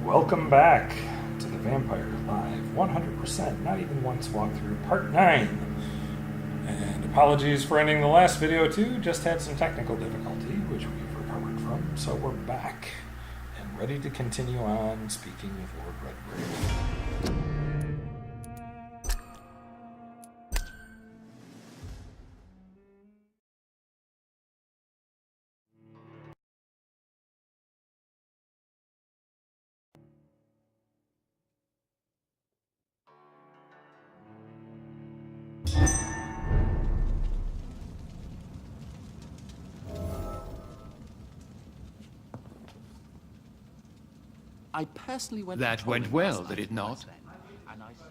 Welcome back to the Vampyr Live 100%, not even once walkthrough, part 9. And apologies for ending the last video too, just had some technical difficulty, which we've recovered from, so we're back and ready to continue on speaking with Lord Redgrave. That went well, did it not?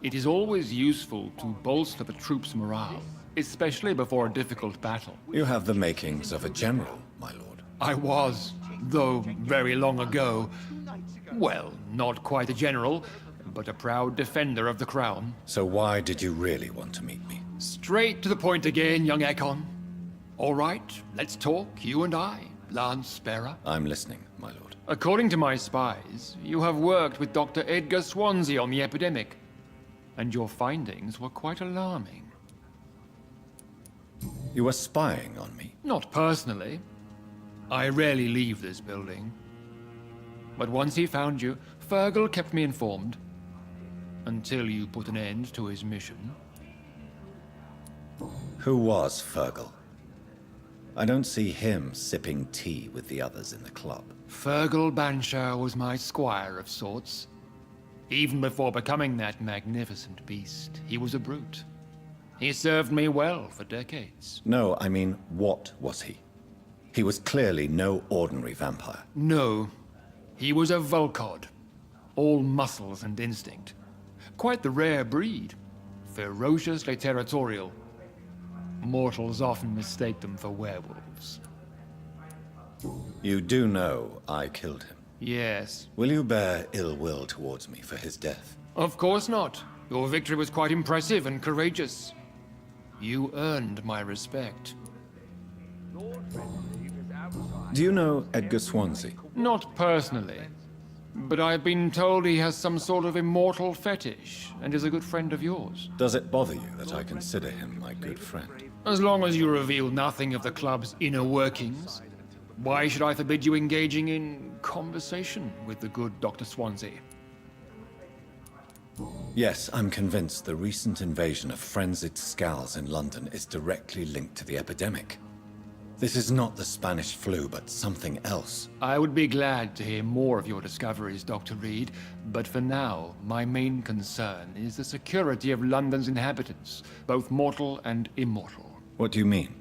It is always useful to bolster the troops' morale, especially before a difficult battle. You have the makings of a general, my lord. I was, though very long ago. Well, not quite a general, but a proud defender of the crown. So why did you really want to meet me? Straight to the point again, young Ekon. All right, let's talk, you and I, Lance Sparrow. I'm listening, my lord. According to my spies, you have worked with Dr. Edgar Swansea on the epidemic, and your findings were quite alarming. You were spying on me? Not personally. I rarely leave this building. But once he found you, Fergal kept me informed. Until you put an end to his mission. Who was Fergal? I don't see him sipping tea with the others in the club. Fergal Banshire was my squire of sorts. Even before becoming that magnificent beast, he was a brute. He served me well for decades. No, I mean, what was he? He was clearly no ordinary vampire. No. He was a Volcod. All muscles and instinct. Quite the rare breed. Ferociously territorial. Mortals often mistake them for werewolves. You do know I killed him. Yes. Will you bear ill will towards me for his death? Of course not. Your victory was quite impressive and courageous. You earned my respect. Do you know Edgar Swansea? Not personally. But I've been told he has some sort of immortal fetish, and is a good friend of yours. Does it bother you that I consider him my good friend? As long as you reveal nothing of the club's inner workings, why should I forbid you engaging in conversation with the good Dr. Swansea? Yes, I'm convinced the recent invasion of frenzied Scals in London is directly linked to the epidemic. This is not the Spanish flu, but something else. I would be glad to hear more of your discoveries, Dr. Reed, but for now, my main concern is the security of London's inhabitants, both mortal and immortal. What do you mean?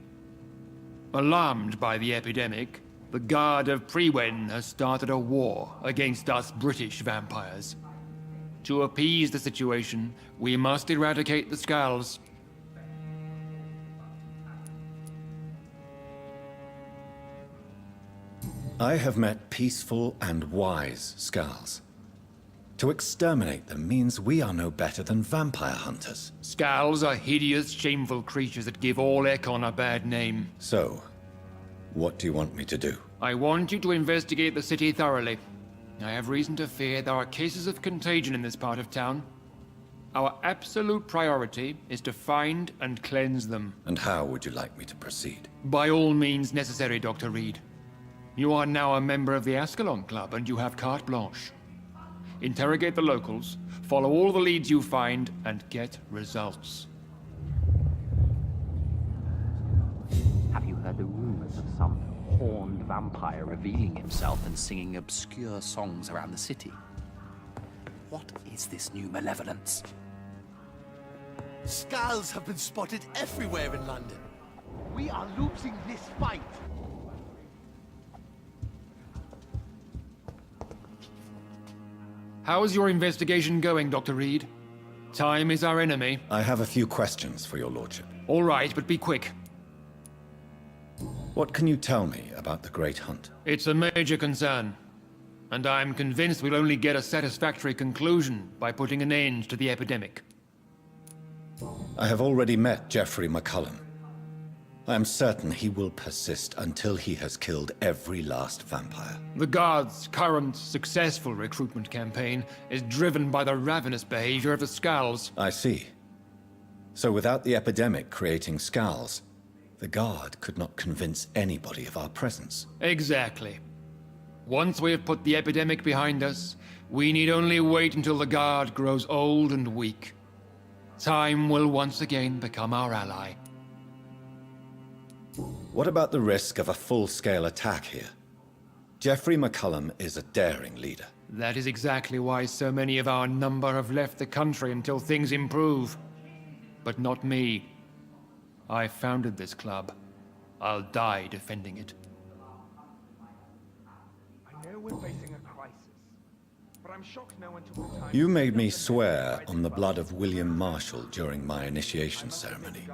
Alarmed by the epidemic, the Guard of Prewen has started a war against us British vampires. To appease the situation, we must eradicate the Scals. I have met peaceful and wise Scals. To exterminate them means we are no better than vampire hunters. Scals are hideous, shameful creatures that give all Ekon a bad name. So, what do you want me to do? I want you to investigate the city thoroughly. I have reason to fear there are cases of contagion in this part of town. Our absolute priority is to find and cleanse them. And how would you like me to proceed? By all means necessary, Dr. Reed. You are now a member of the Ascalon Club, and you have carte blanche. Interrogate the locals, follow all the leads you find, and get results. Have you heard the rumors of some horned vampire revealing himself and singing obscure songs around the city? What is this new malevolence? Scals have been spotted everywhere in London. We are losing this fight. How is your investigation going, Dr. Reed? Time is our enemy. I have a few questions for your lordship. All right, but be quick. What can you tell me about the Great Hunt? It's a major concern, and I'm convinced we'll only get a satisfactory conclusion by putting an end to the epidemic. I have already met Geoffrey McCullum. I am certain he will persist until he has killed every last vampire. The Guard's current successful recruitment campaign is driven by the ravenous behavior of the Scowls. I see. So without the epidemic creating Scowls, the Guard could not convince anybody of our presence. Exactly. Once we have put the epidemic behind us, we need only wait until the Guard grows old and weak. Time will once again become our ally. What about the risk of a full-scale attack here? Jeffrey McCullum is a daring leader. That is exactly why so many of our number have left the country until things improve. But not me. I founded this club. I'll die defending it. I know we're facing a crisis, but I'm shocked no one took the time. You made me swear on the blood of William Marshall during my initiation ceremony.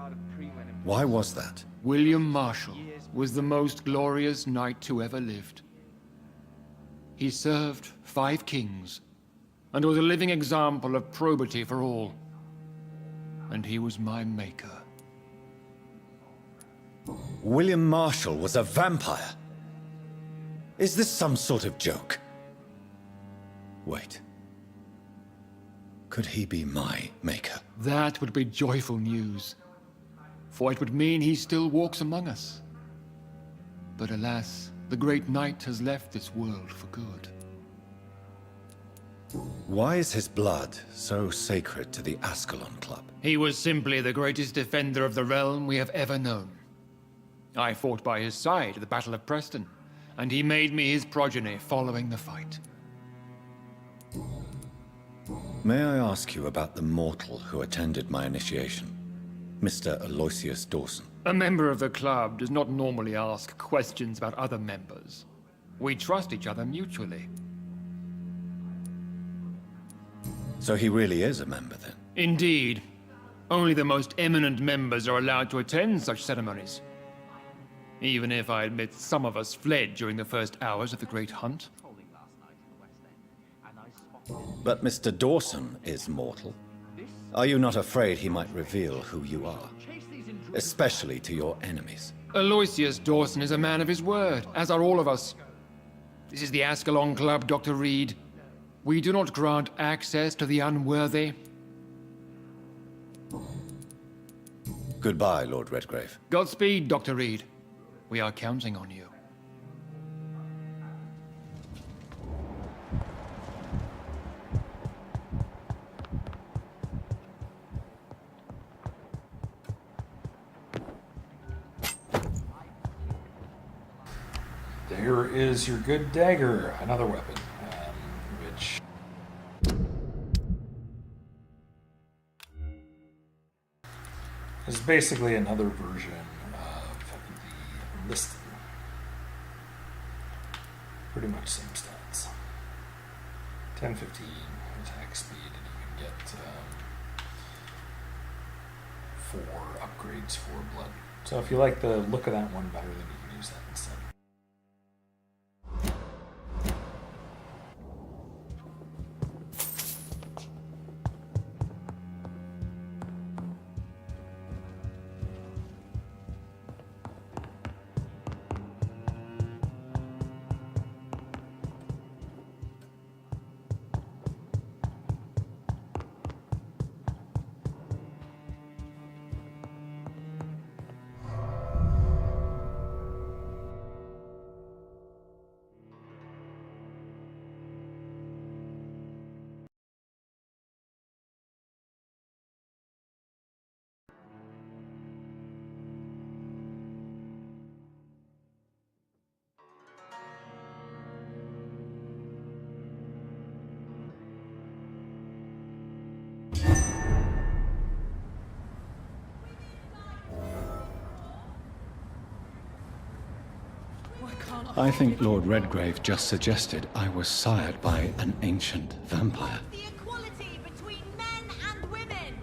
Why was that? William Marshall was the most glorious knight who ever lived. He served 5 kings, and was a living example of probity for all. And he was my maker. William Marshall was a vampire? Is this some sort of joke? Wait. Could he be my maker? That would be joyful news, for it would mean he still walks among us. But alas, the great knight has left this world for good. Why is his blood so sacred to the Ascalon Club? He was simply the greatest defender of the realm we have ever known. I fought by his side at the Battle of Preston, and he made me his progeny following the fight. May I ask you about the mortal who attended my initiation? Mr. Aloysius Dawson. A member of the club does not normally ask questions about other members. We trust each other mutually. So he really is a member, then? Indeed. Only the most eminent members are allowed to attend such ceremonies. Even if I admit some of us fled during the first hours of the Great Hunt. But Mr. Dawson is mortal. Are you not afraid he might reveal who you are? Especially to your enemies. Aloysius Dawson is a man of his word, as are all of us. This is the Ascalon Club, Dr. Reed. We do not grant access to the unworthy. Goodbye, Lord Redgrave. Godspeed, Dr. Reed. We are counting on you. There is your good dagger, another weapon, which is basically another version of the listed. Pretty much same stats. 10-15 attack speed, and you can get 4 upgrades for blood. So if you like the look of that one better, then you can use that instead. I think Lord Redgrave just suggested I was sired by an ancient vampire. The equality between men and women.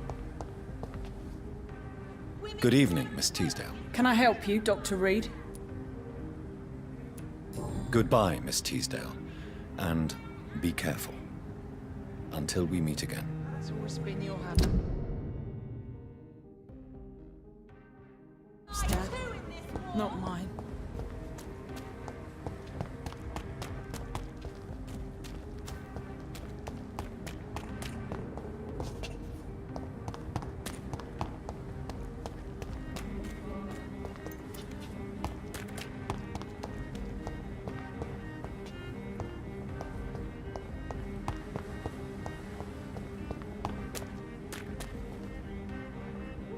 Good evening, Miss Teasdale. Can I help you, Dr. Reed? Goodbye, Miss Teasdale. And be careful. Until we meet again. It's always been your habit. Two in Not mine.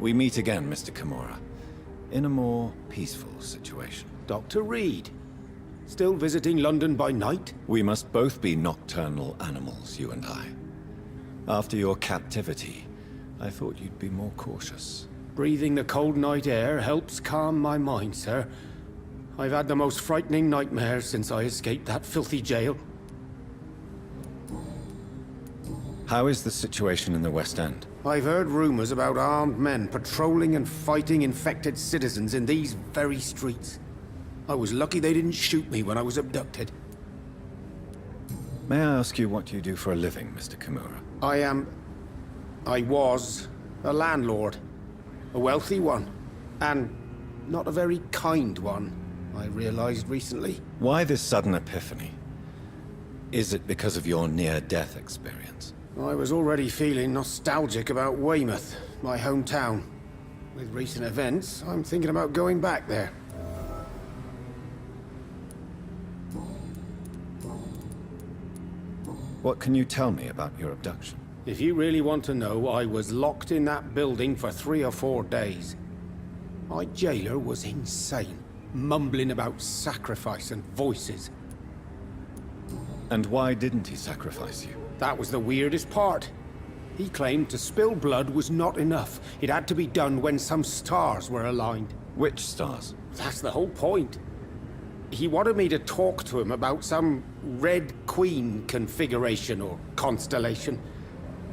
We meet again, Mr. Kimura, in a more peaceful situation. Dr. Reed. Still visiting London by night? We must both be nocturnal animals, you and I. After your captivity, I thought you'd be more cautious. Breathing the cold night air helps calm my mind, sir. I've had the most frightening nightmares since I escaped that filthy jail. How is the situation in the West End? I've heard rumors about armed men patrolling and fighting infected citizens in these very streets. I was lucky they didn't shoot me when I was abducted. May I ask you what you do for a living, Mr. Kimura? I was a landlord. A wealthy one. And not a very kind one, I realized recently. Why this sudden epiphany? Is it because of your near-death experience? I was already feeling nostalgic about Weymouth, my hometown. With recent events, I'm thinking about going back there. What can you tell me about your abduction? If you really want to know, I was locked in that building for 3 or 4 days. My jailer was insane, mumbling about sacrifice and voices. And why didn't he sacrifice you? That was the weirdest part. He claimed to spill blood was not enough. It had to be done when some stars were aligned. Which stars? That's the whole point. He wanted me to talk to him about some Red Queen configuration or constellation.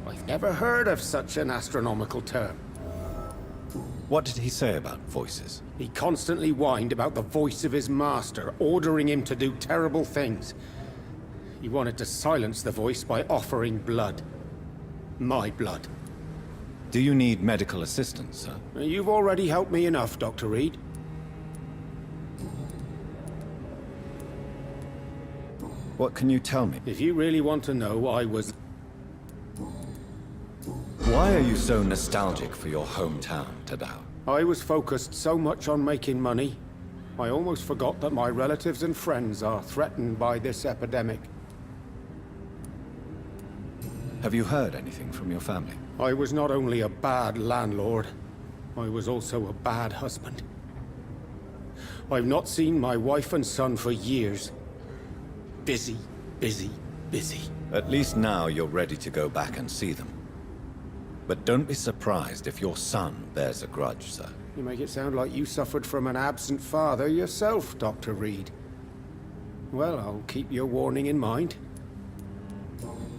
I've never heard of such an astronomical term. What did he say about voices? He constantly whined about the voice of his master, ordering him to do terrible things. He wanted to silence the voice by offering blood. My blood. Do you need medical assistance, sir? You've already helped me enough, Dr. Reed. What can you tell me? If you really want to know, I was... Why are you so nostalgic for your hometown, Tadao? I was focused so much on making money, I almost forgot that my relatives and friends are threatened by this epidemic. Have you heard anything from your family? I was not only a bad landlord, I was also a bad husband. I've not seen my wife and son for years. Busy, busy, busy. At least now you're ready to go back and see them. But don't be surprised if your son bears a grudge, sir. You make it sound like you suffered from an absent father yourself, Dr. Reed. Well, I'll keep your warning in mind.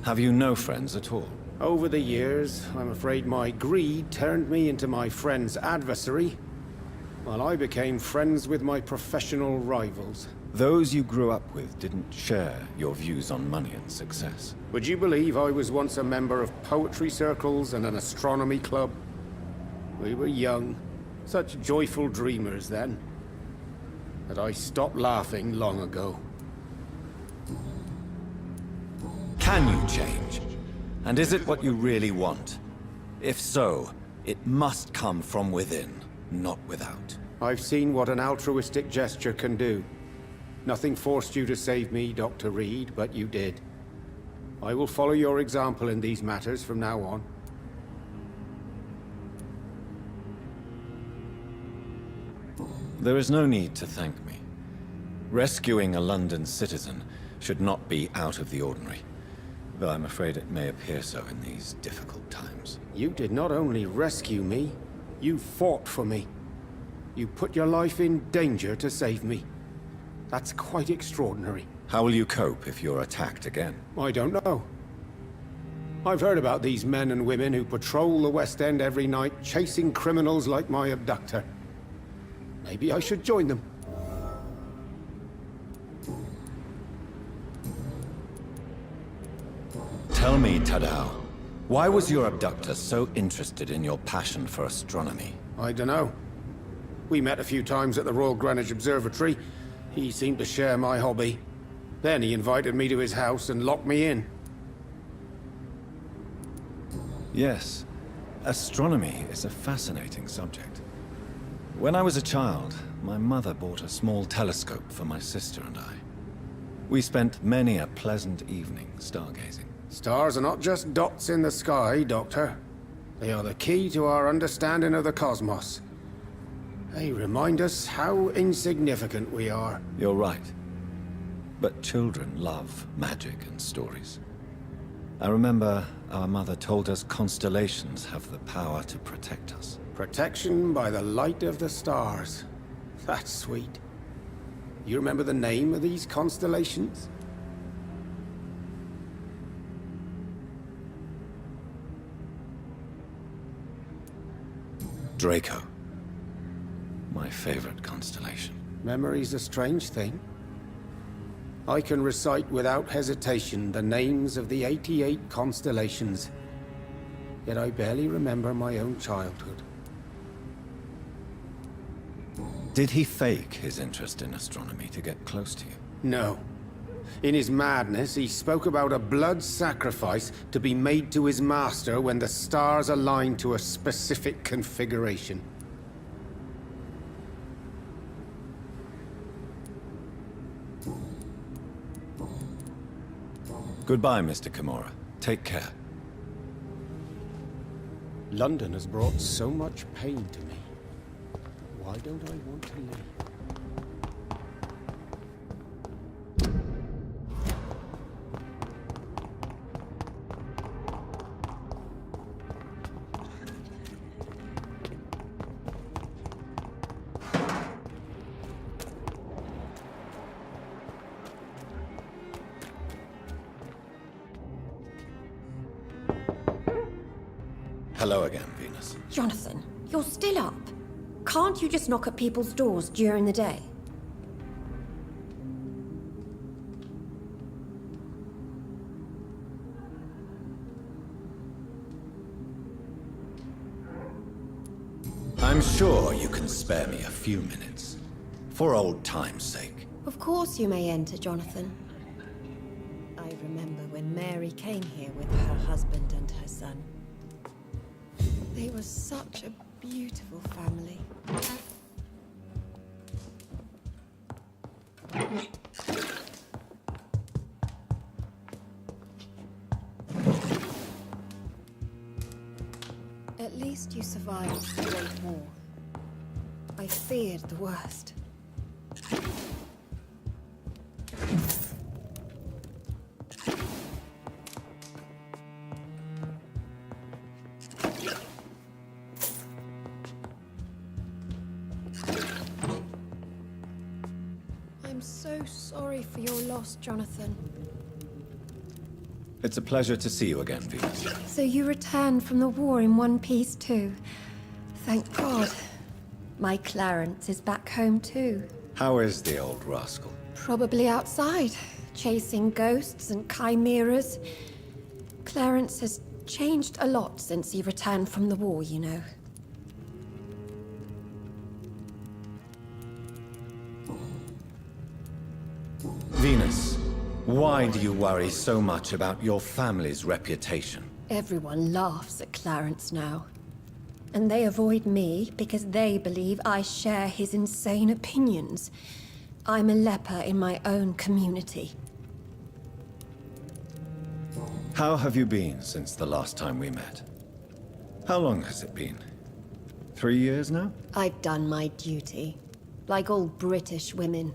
Have you no friends at all? Over the years, I'm afraid my greed turned me into my friend's adversary, while I became friends with my professional rivals. Those you grew up with didn't share your views on money and success. Would you believe I was once a member of poetry circles and an astronomy club? We were young, such joyful dreamers then. But I stopped laughing long ago. Can you change? And is it what you really want? If so, it must come from within, not without. I've seen what an altruistic gesture can do. Nothing forced you to save me, Dr. Reed, but you did. I will follow your example in these matters from now on. There is no need to thank me. Rescuing a London citizen should not be out of the ordinary, though I'm afraid it may appear so in these difficult times. You did not only rescue me, you fought for me. You put your life in danger to save me. That's quite extraordinary. How will you cope if you're attacked again? I don't know. I've heard about these men and women who patrol the West End every night, chasing criminals like my abductor. Maybe I should join them. Tell me, Tadao, why was your abductor so interested in your passion for astronomy? I don't know. We met a few times at the Royal Greenwich Observatory. He seemed to share my hobby. Then he invited me to his house and locked me in. Yes, astronomy is a fascinating subject. When I was a child, my mother bought a small telescope for my sister and I. We spent many a pleasant evening stargazing. Stars are not just dots in the sky, Doctor. They are the key to our understanding of the cosmos. They remind us how insignificant we are. You're right. But children love magic and stories. I remember our mother told us constellations have the power to protect us. Protection by the light of the stars. That's sweet. You remember the name of these constellations? Draco. My favorite constellation. Memory's a strange thing. I can recite without hesitation the names of the 88 constellations. Yet I barely remember my own childhood. Did he fake his interest in astronomy to get close to you? No. In his madness, he spoke about a blood sacrifice to be made to his master when the stars aligned to a specific configuration. Goodbye, Mr. Kimura. Take care. London has brought so much pain to me. Why don't I want to leave? Hello again, Venus. Jonathan, you're still up. Can't you just knock at people's doors during the day? I'm sure you can spare me a few minutes. For old time's sake. Of course you may enter, Jonathan. I remember when Mary came here with her husband and her son. They were such a beautiful family. At least you survived the Great War. I feared the worst. I'm so sorry for your loss, Jonathan. It's a pleasure to see you again, Venus. So you returned from the war in one piece too. Thank God. My Clarence is back home too. How is the old rascal? Probably outside, chasing ghosts and chimeras. Clarence has changed a lot since he returned from the war, you know. Venus, why do you worry so much about your family's reputation? Everyone laughs at Clarence now. And they avoid me because they believe I share his insane opinions. I'm a leper in my own community. How have you been since the last time we met? How long has it been? 3 years now? I've done my duty, like all British women.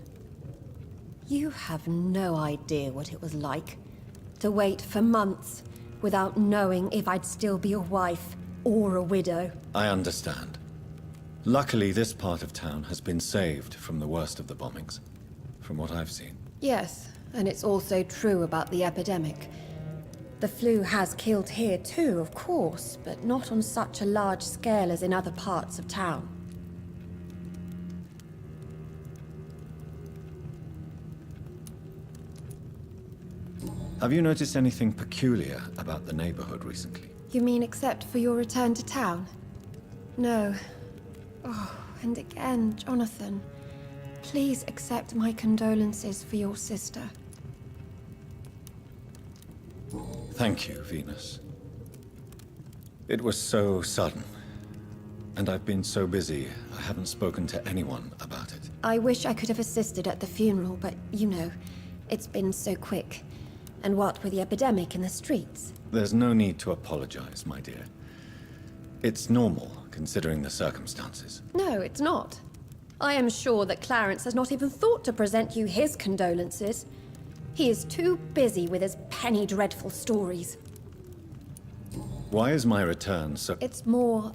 You have no idea what it was like to wait for months without knowing if I'd still be a wife or a widow. I understand. Luckily, this part of town has been saved from the worst of the bombings, from what I've seen. Yes, and it's also true about the epidemic. The flu has killed here too, of course, but not on such a large scale as in other parts of town. Have you noticed anything peculiar about the neighborhood recently? You mean except for your return to town? No. Oh, And again, Jonathan, please accept my condolences for your sister. Thank you, Venus. It was so sudden. And I've been so busy, I haven't spoken to anyone about it. I wish I could have assisted at the funeral, but you know, it's been so quick. And what with the epidemic in the streets? There's no need to apologize, my dear. It's normal, considering the circumstances. No, it's not. I am sure that Clarence has not even thought to present you his condolences. He is too busy with his penny dreadful stories. Why is my return so... It's more...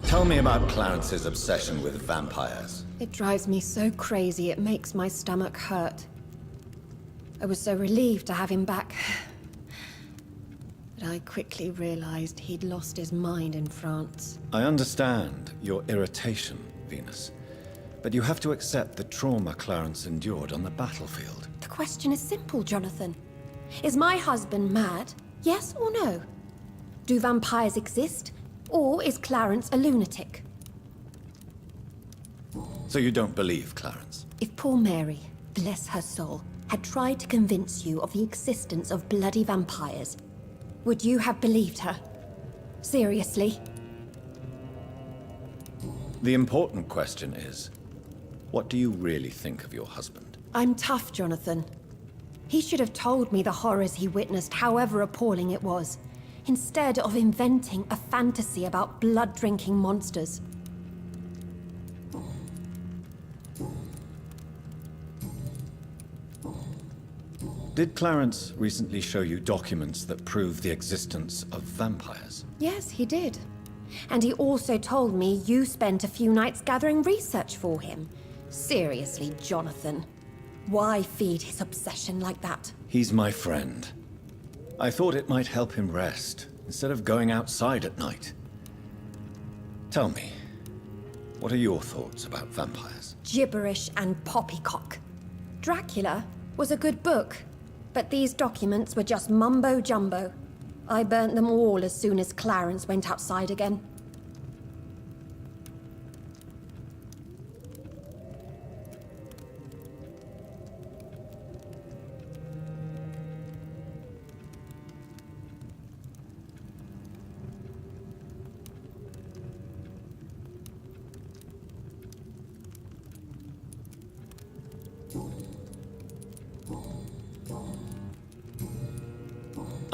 Tell me about Clarence's obsession with vampires. It drives me so crazy it makes my stomach hurt. I was so relieved to have him back. But I quickly realized he'd lost his mind in France. I understand your irritation, Venus. But you have to accept the trauma Clarence endured on the battlefield. The question is simple, Jonathan. Is my husband mad? Yes or no? Do vampires exist? Or is Clarence a lunatic? So you don't believe Clarence? If poor Mary, bless her soul, had tried to convince you of the existence of bloody vampires, would you have believed her? Seriously? The important question is, what do you really think of your husband? I'm tough, Jonathan. He should have told me the horrors he witnessed, however appalling it was, instead of inventing a fantasy about blood-drinking monsters. Did Clarence recently show you documents that prove the existence of vampires? Yes, he did. And he also told me you spent a few nights gathering research for him. Seriously, Jonathan. Why feed his obsession like that? He's my friend. I thought it might help him rest, instead of going outside at night. Tell me, what are your thoughts about vampires? Gibberish and poppycock. Dracula was a good book, but these documents were just mumbo-jumbo. I burnt them all as soon as Clarence went outside again.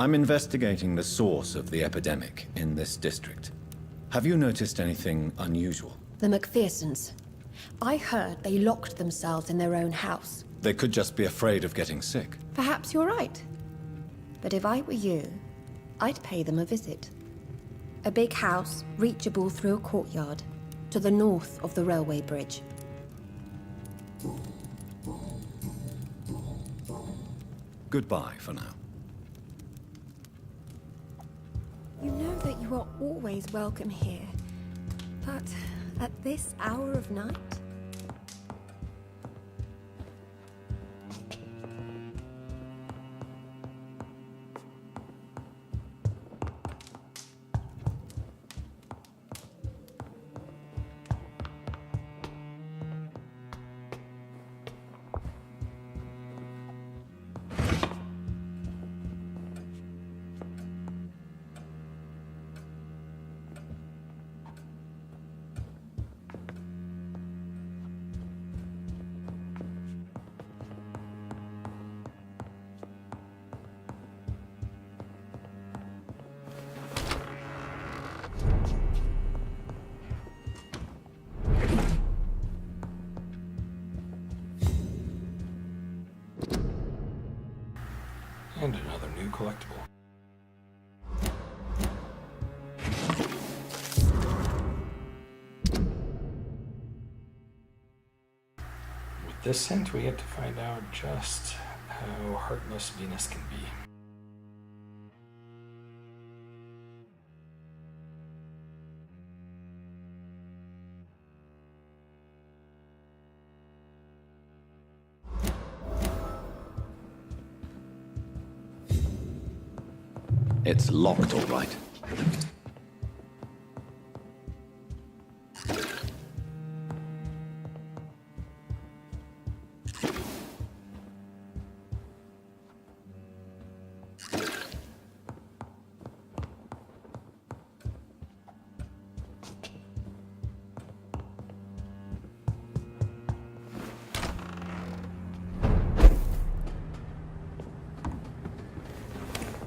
I'm investigating the source of the epidemic in this district. Have you noticed anything unusual? The McPhersons. I heard they locked themselves in their own house. They could just be afraid of getting sick. Perhaps you're right. But if I were you, I'd pay them a visit. A big house, reachable through a courtyard, to the north of the railway bridge. Goodbye for now. You know that you are always welcome here. But at this hour of night? And another new collectible. With this hint, we get to find out just how heartless Venus can be. It's locked, all right.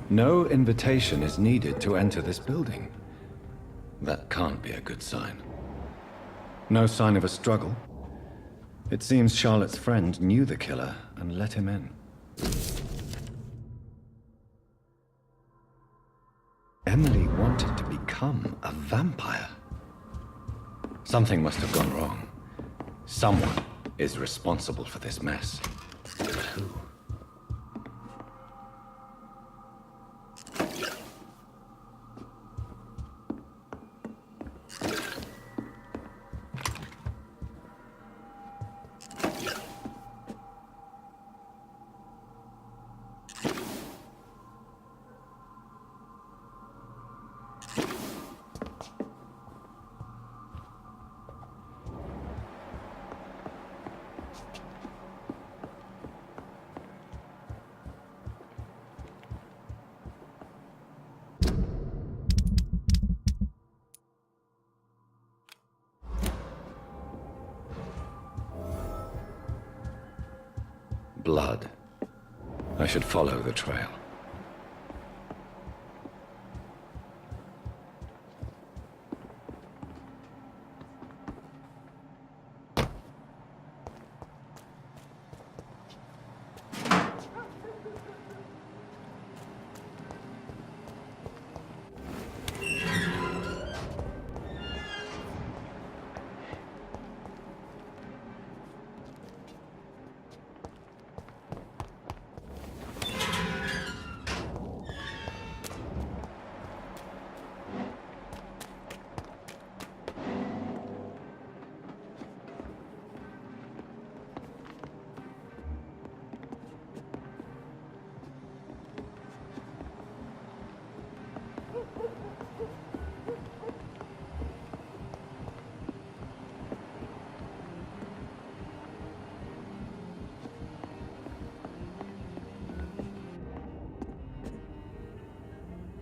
No invitation is needed to enter this building. That can't be a good sign. No sign of a struggle. It seems Charlotte's friend knew the killer and let him in. Emily wanted to become a vampire. Something must have gone wrong. Someone is responsible for this mess. But who? Blood. I should follow the trail.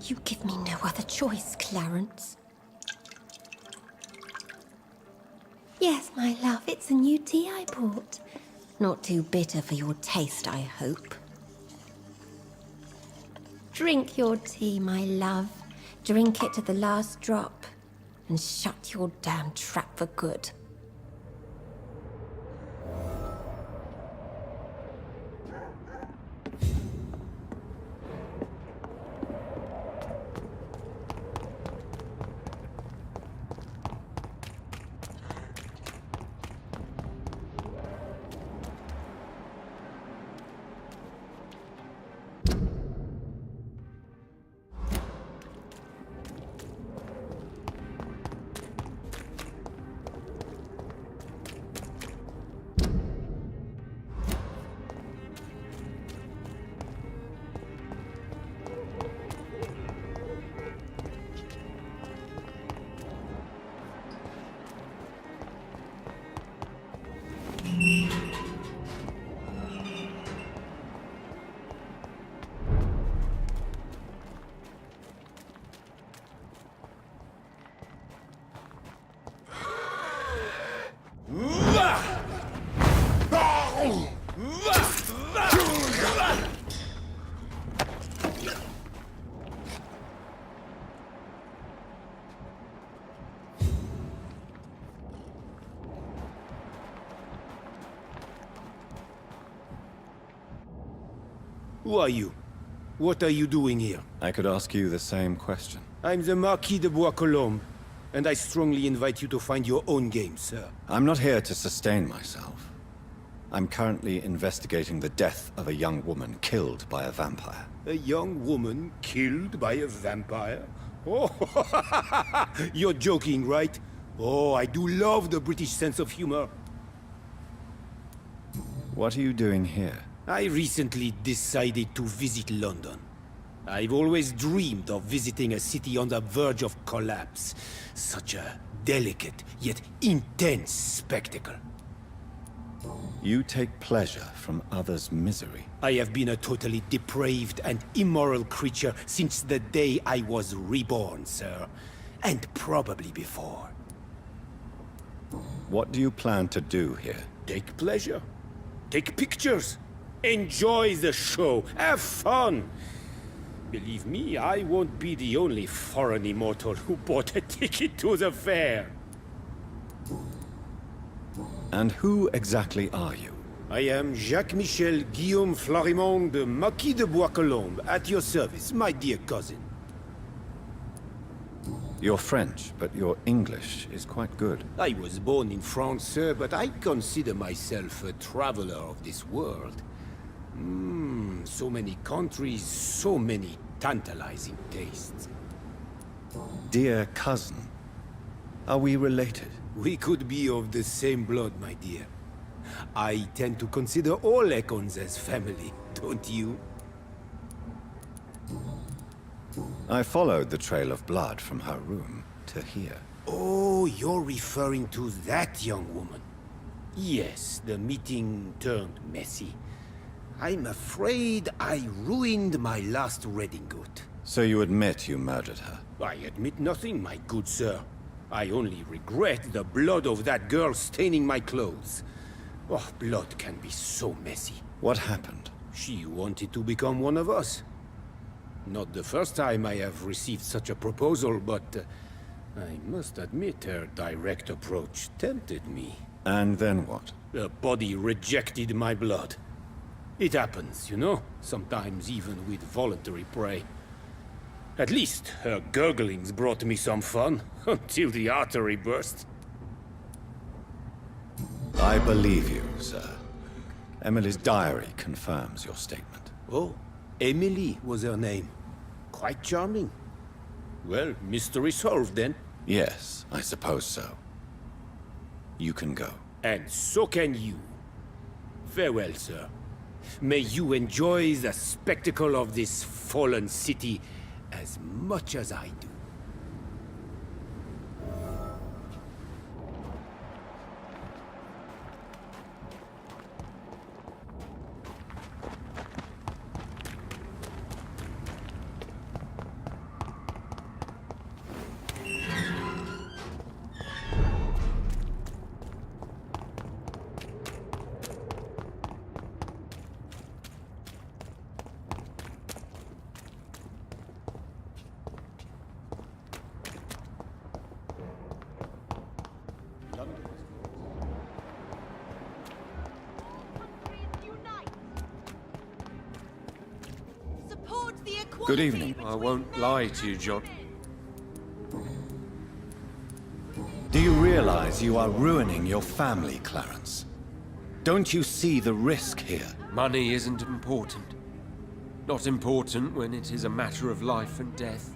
You give me no other choice, Clarence. Yes, my love, it's a new tea I bought. Not too bitter for your taste, I hope. Drink your tea, my love. Drink it to the last drop. And shut your damn trap for good. Who are you? What are you doing here? I could ask you the same question. I'm the Marquis de Bois-Colombes, and I strongly invite you to find your own game, sir. I'm not here to sustain myself. I'm currently investigating the death of a young woman killed by a vampire. A young woman killed by a vampire? Oh, you're joking, right? Oh, I do love the British sense of humor. What are you doing here? I recently decided to visit London. I've always dreamed of visiting a city on the verge of collapse. Such a delicate, yet intense spectacle. You take pleasure from others' misery. I have been a totally depraved and immoral creature since the day I was reborn, sir. And probably before. What do you plan to do here? Take pleasure. Take pictures. Enjoy the show. Have fun. Believe me, I won't be the only foreign immortal who bought a ticket to the fair. And who exactly are you? I am Jacques-Michel Guillaume Florimond de Marquis de Bois-Colombes, at your service, my dear cousin. You're French, but your English is quite good. I was born in France, sir, but I consider myself a traveler of this world. So many countries, so many tantalizing tastes. Dear cousin, are we related? We could be of the same blood, my dear. I tend to consider all Econs as family, don't you? I followed the trail of blood from her room to here. Oh, you're referring to that young woman. Yes, the meeting turned messy. I'm afraid I ruined my last redingote. So you admit you murdered her? I admit nothing, my good sir. I only regret the blood of that girl staining my clothes. Oh, blood can be so messy. What happened? She wanted to become one of us. Not the first time I have received such a proposal, but I must admit her direct approach tempted me. And then what? The body rejected my blood. It happens, you know, sometimes even with voluntary prey. At least her gurglings brought me some fun, until the artery burst. I believe you, sir. Emily's diary confirms your statement. Oh, Emily was her name. Quite charming. Well, mystery solved then. Yes, I suppose so. You can go. And so can you. Farewell, sir. May you enjoy the spectacle of this fallen city as much as I do. Good evening. I won't lie to you, John. Do you realize you are ruining your family, Clarence? Don't you see the risk here? Money isn't important. Not important when it is a matter of life and death.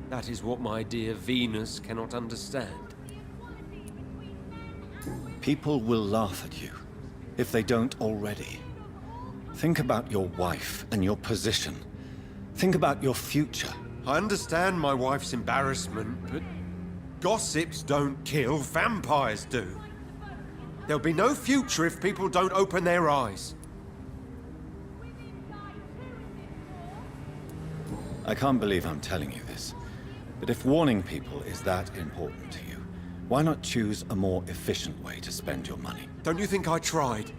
That is what my dear Venus cannot understand. People will laugh at you, if they don't already. Think about your wife and your position. Think about your future. I understand my wife's embarrassment, but gossips don't kill, vampires do. There'll be no future if people don't open their eyes. I can't believe I'm telling you this, but if warning people is that important to you, why not choose a more efficient way to spend your money? Don't you think I tried?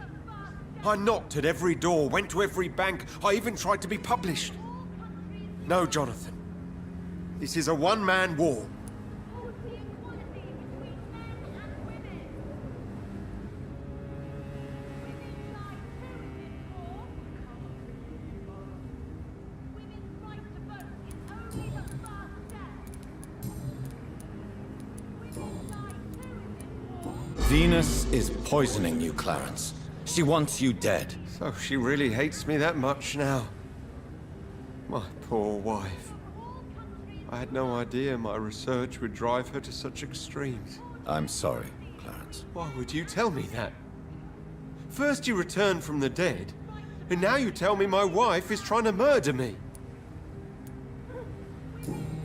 I knocked at every door, went to every bank, I even tried to be published. No, Jonathan. This is a one-man war. Venus is poisoning you, Clarence. She wants you dead. So she really hates me that much now. My poor wife. I had no idea my research would drive her to such extremes. I'm sorry, Clarence. Why would you tell me that? First you returned from the dead, and now you tell me my wife is trying to murder me.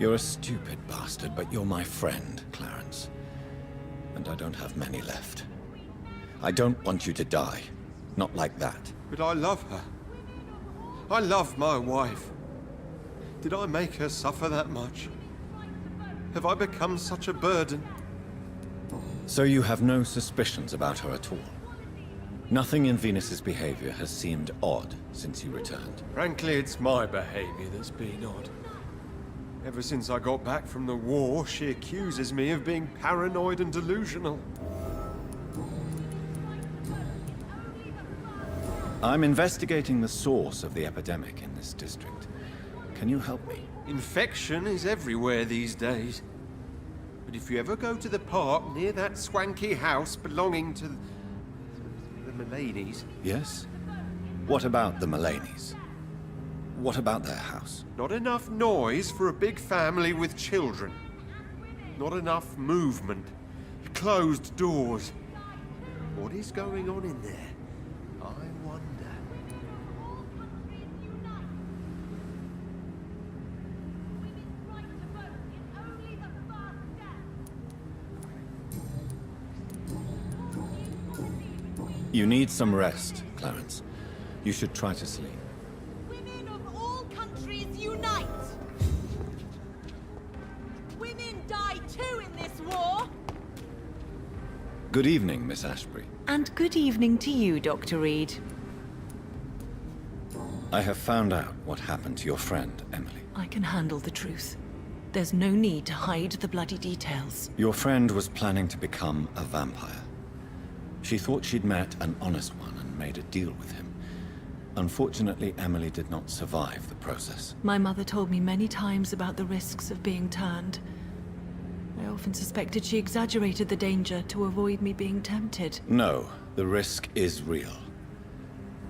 You're a stupid bastard, but you're my friend, Clarence. And I don't have many left. I don't want you to die. Not like that. But I love her. I love my wife. Did I make her suffer that much? Have I become such a burden? So you have no suspicions about her at all? Nothing in Venus's behavior has seemed odd since you returned? Frankly, it's my behavior that's been odd. Ever since I got back from the war, she accuses me of being paranoid and delusional. I'm investigating the source of the epidemic in this district. Can you help me? Infection is everywhere these days. But if you ever go to the park near that swanky house belonging to the Mulaney's... Yes? What about the Mulaney's? What about their house? Not enough noise for a big family with children. Not enough movement. Closed doors. What is going on in there? I wonder. You need some rest, Clarence. You should try to sleep. Women of all countries unite! Women die too in this war! Good evening, Miss Ashbury. And good evening to you, Dr. Reed. I have found out what happened to your friend, Emily. I can handle the truth. There's no need to hide the bloody details. Your friend was planning to become a vampire. She thought she'd met an honest one and made a deal with him. Unfortunately, Emily did not survive the process. My mother told me many times about the risks of being turned. I often suspected she exaggerated the danger to avoid me being tempted. No, the risk is real.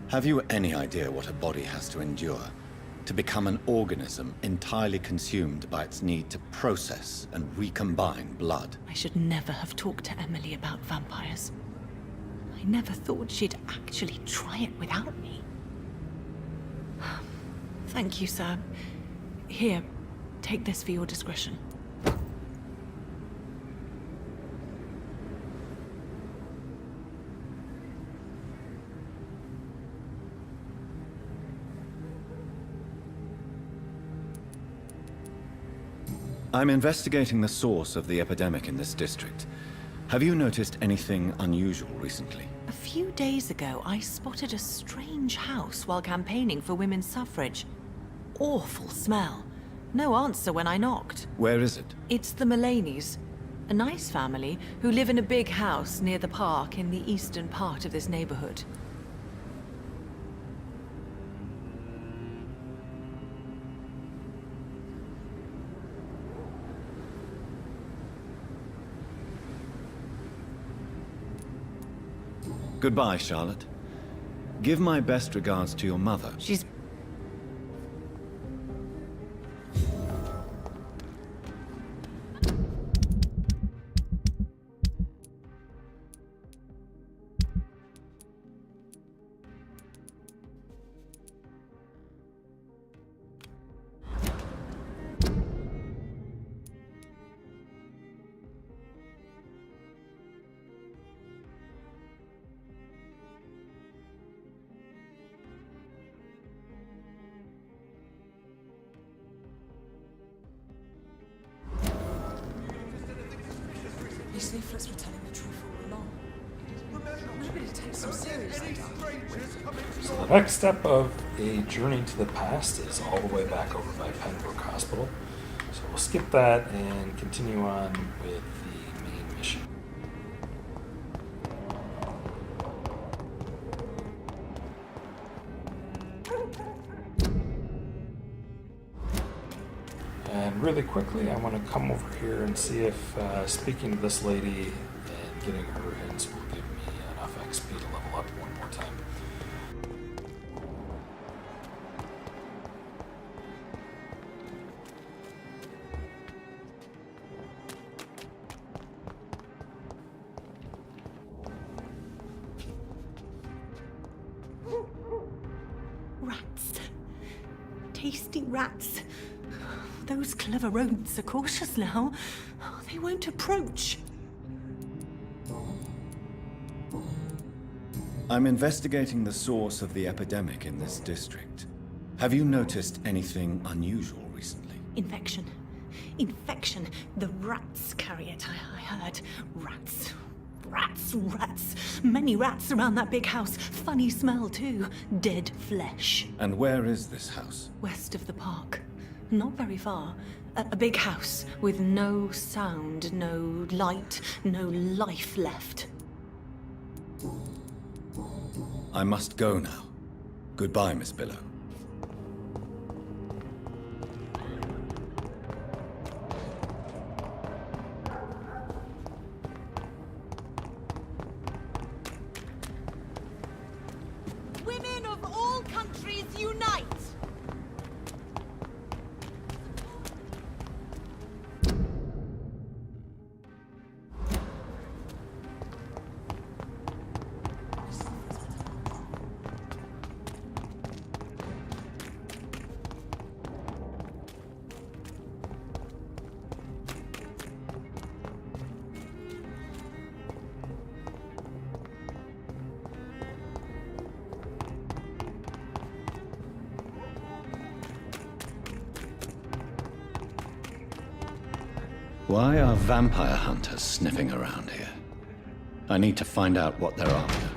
Have you any idea what a body has to endure to become an organism entirely consumed by its need to process and recombine blood? I should never have talked to Emily about vampires. I never thought she'd actually try it without me. Thank you, sir. Here, take this for your discretion. I'm investigating the source of the epidemic in this district. Have you noticed anything unusual recently? A few days ago, I spotted a strange house while campaigning for women's suffrage. Awful smell. No answer when I knocked. Where is it? It's the Mulaney's. A nice family who live in a big house near the park in the eastern part of this neighborhood. Goodbye, Charlotte. Give my best regards to your mother. She's... These leaflets were telling the truth all along. Nobody takes them seriously. So the next step of a journey to the past is all the way back over by Pembroke Hospital. So we'll skip that and continue on with the main mission. And really quickly, I want to come over here and see if speaking to this lady and getting her hints will give me enough XP to level up one more time. Rats. Tasty rats. Those clever rodents are cautious now. They won't approach. I'm investigating the source of the epidemic in this district. Have you noticed anything unusual recently? Infection. Infection. The rats carry it, I heard. Rats. Rats, rats. Many rats around that big house. Funny smell, too. Dead flesh. And where is this house? West of the park. Not very far. A big house with no sound, no light, no life left. I must go now. Goodbye, Miss Billow. Women of all countries unite! Why are vampire hunters sniffing around here? I need to find out what they're after.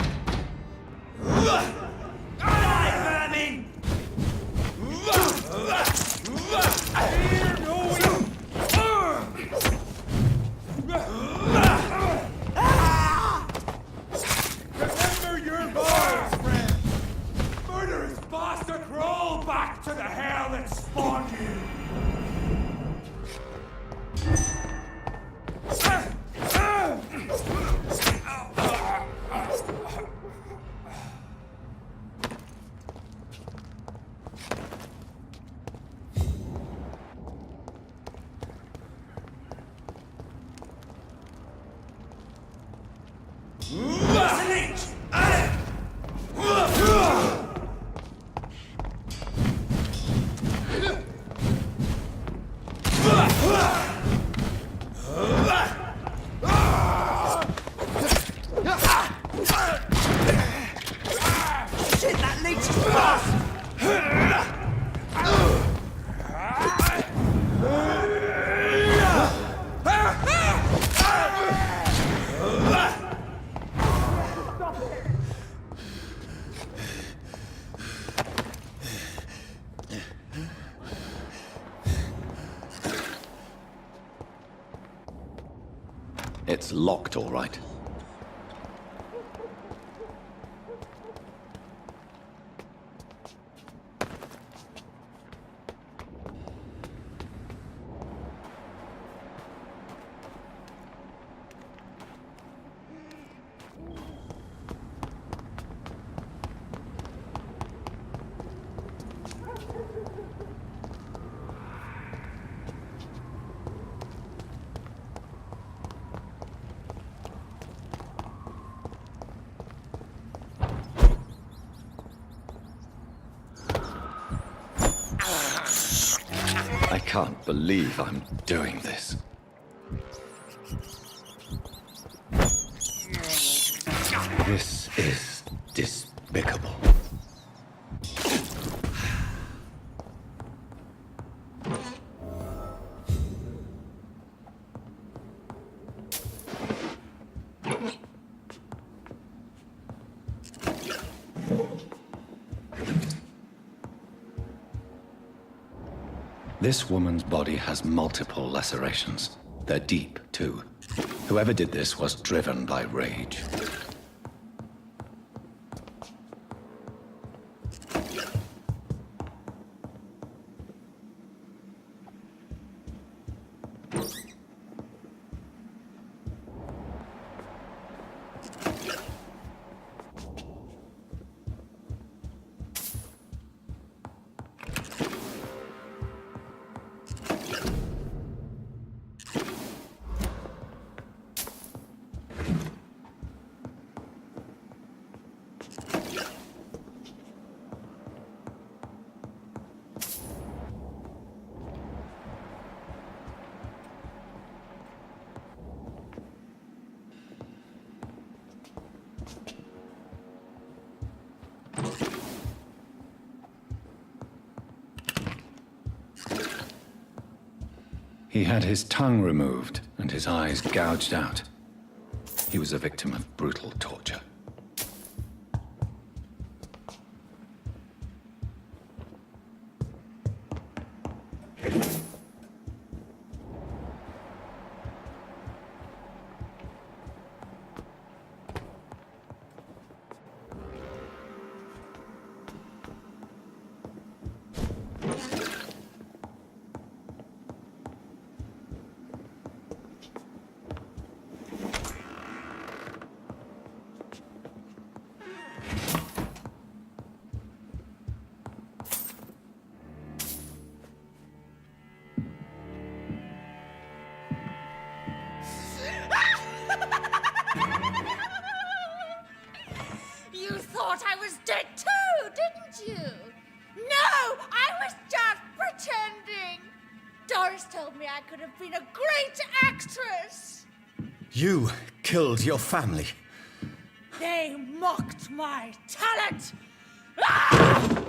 Remember your vows, friend! Murderous bastard, roll back to the hell that spawned you! Shit, that leech is fast! It's locked, all right. I can't believe I'm doing this. This is despicable. This woman's body has multiple lacerations. They're deep, too. Whoever did this was driven by rage. He had his tongue removed and his eyes gouged out. He was a victim of brutal torture. You thought I was dead too, didn't you? No, I was just pretending. Doris told me I could have been a great actress. You killed your family. They mocked my talent. Ah!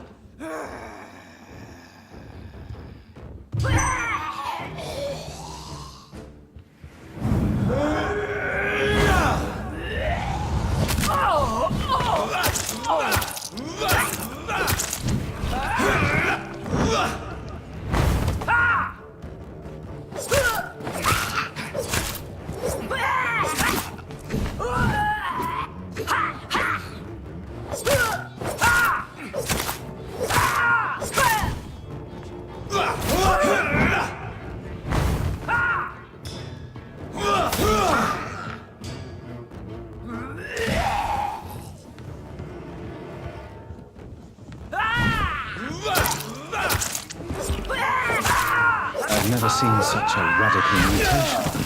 I've never seen such a radical mutation.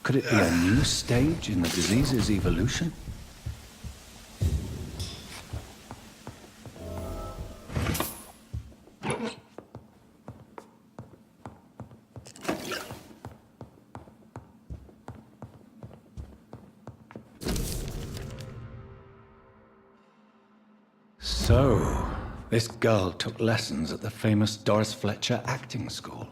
Could it be a new stage in the disease's evolution? So, this girl took lessons at the famous Doris Fletcher acting school.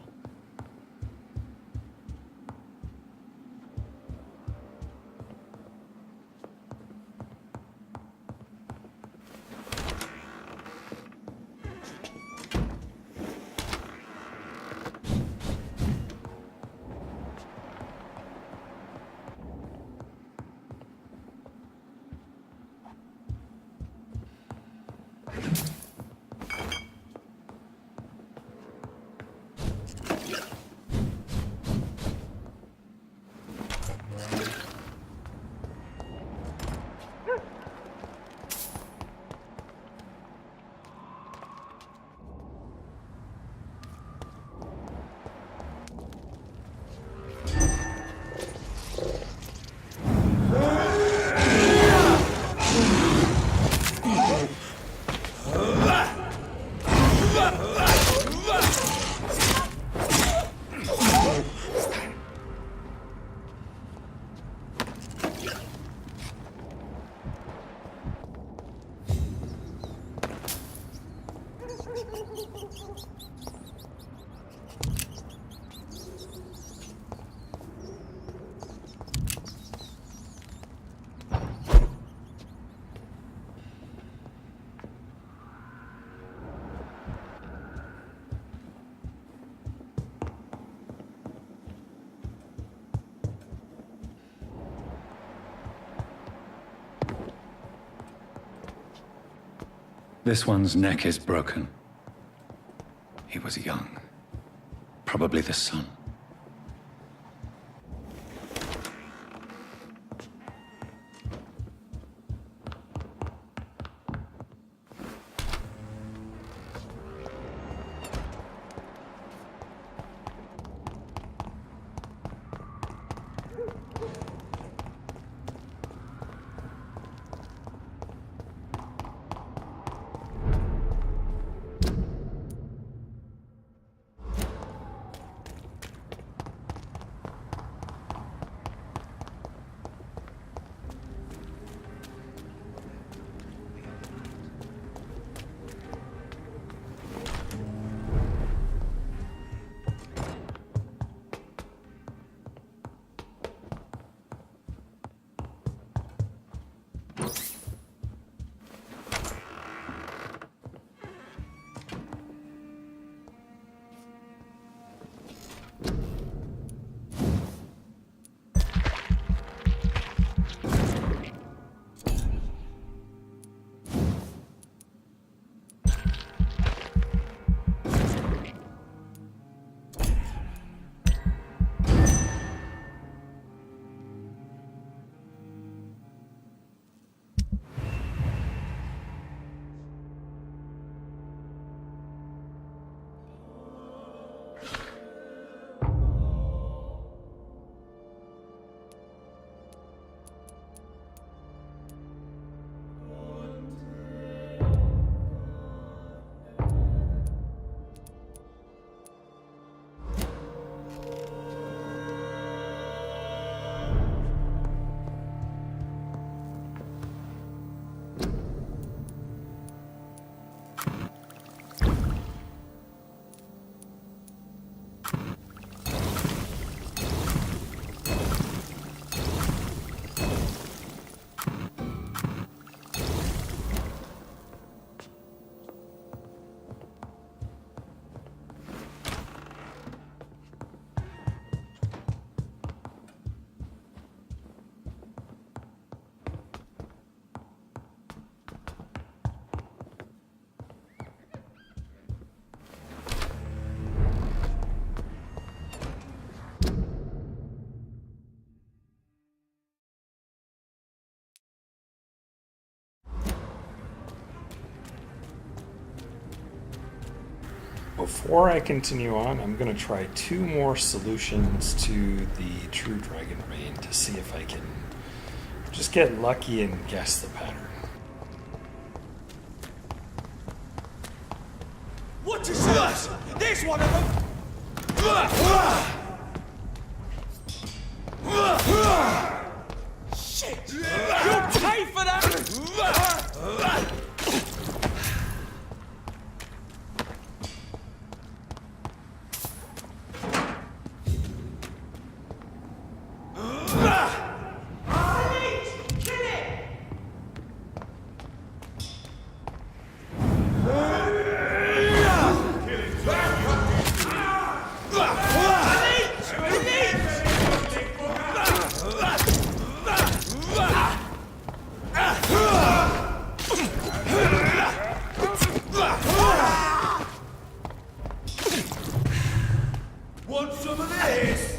This one's neck is broken. He was young. Probably the son. Before I continue on, I'm going to try 2 more solutions to the true Dragonbane to see if I can just get lucky and guess the pattern. What is this? There's one of them! Shit! You'll pay for that! Want some of this?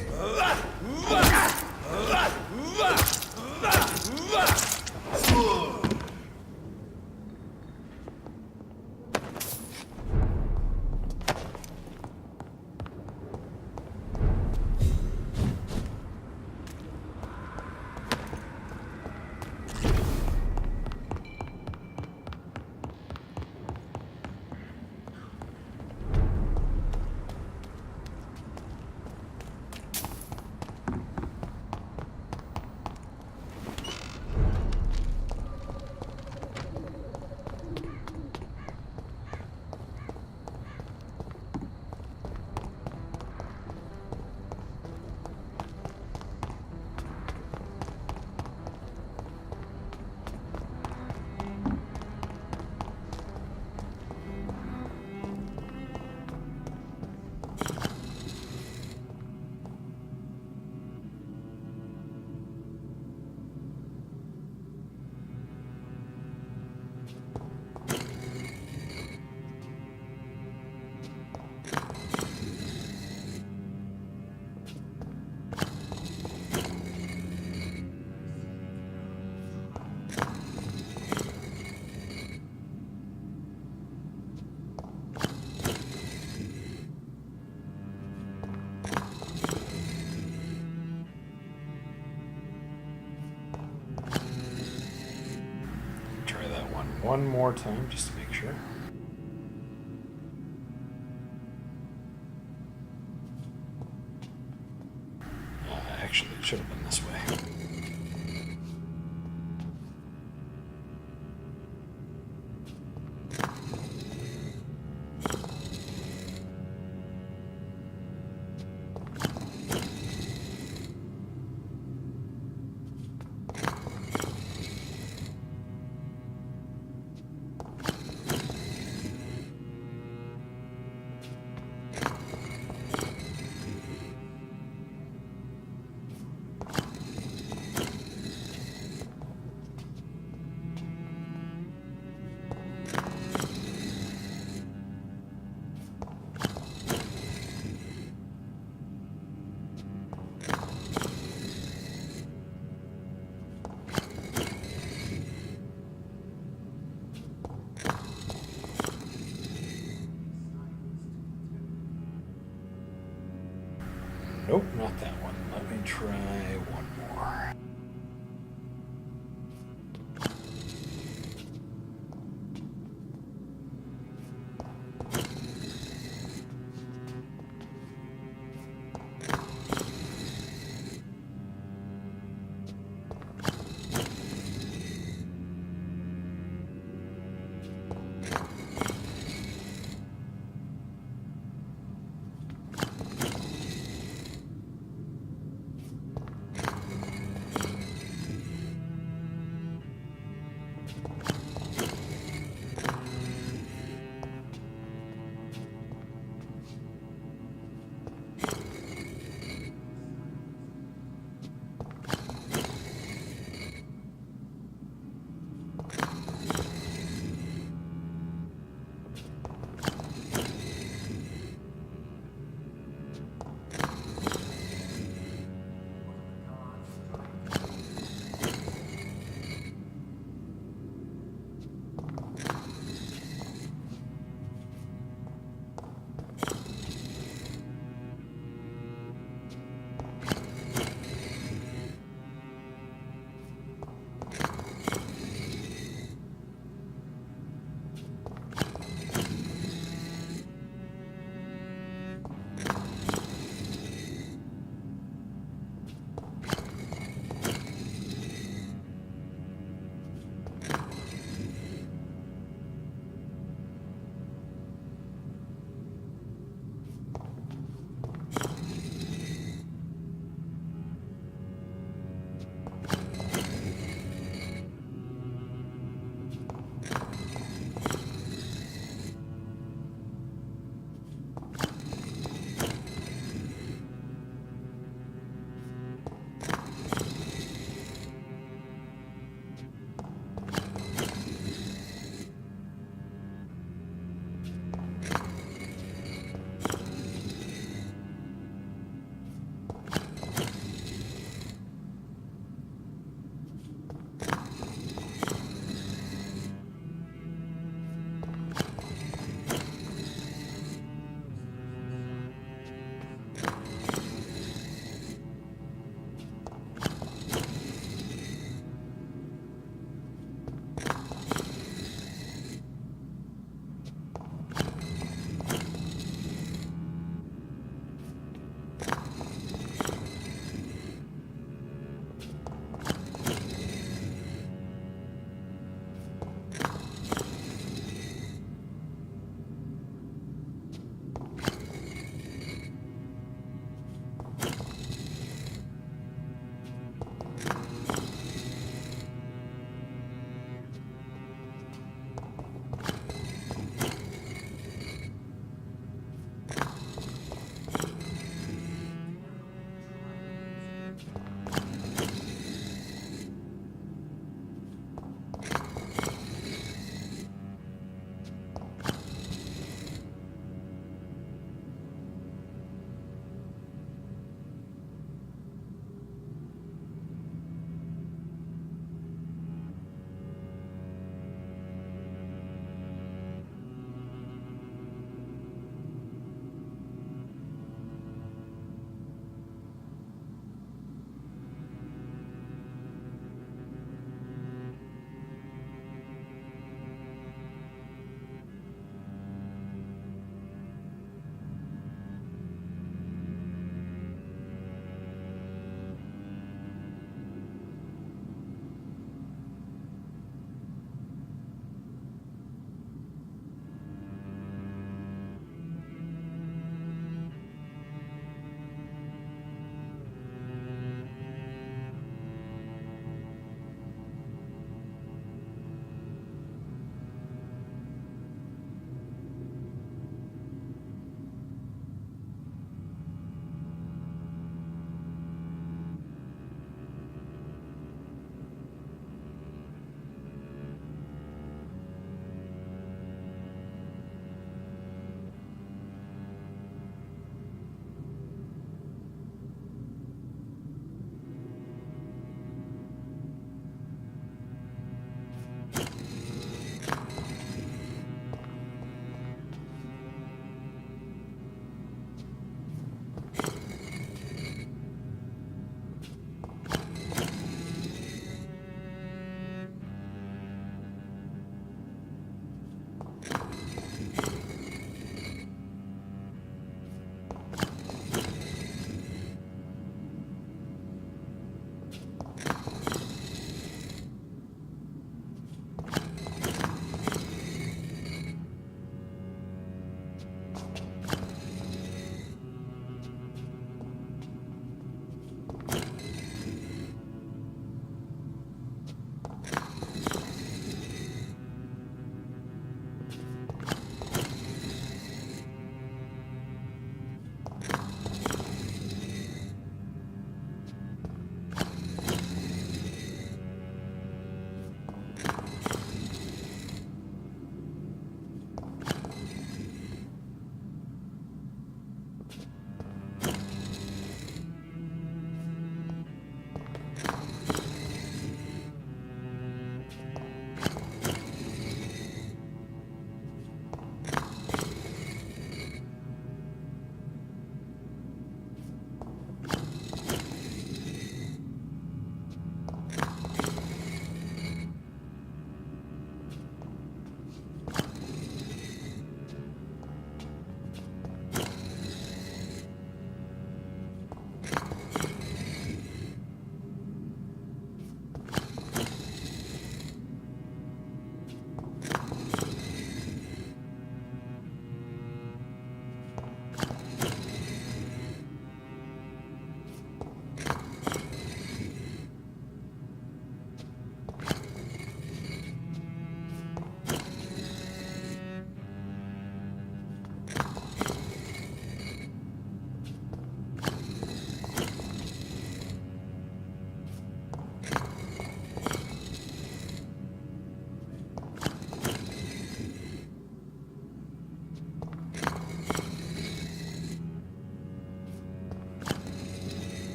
One more time just to make sure. Actually, it should have been this way. Nope, not that one. Let me try one more.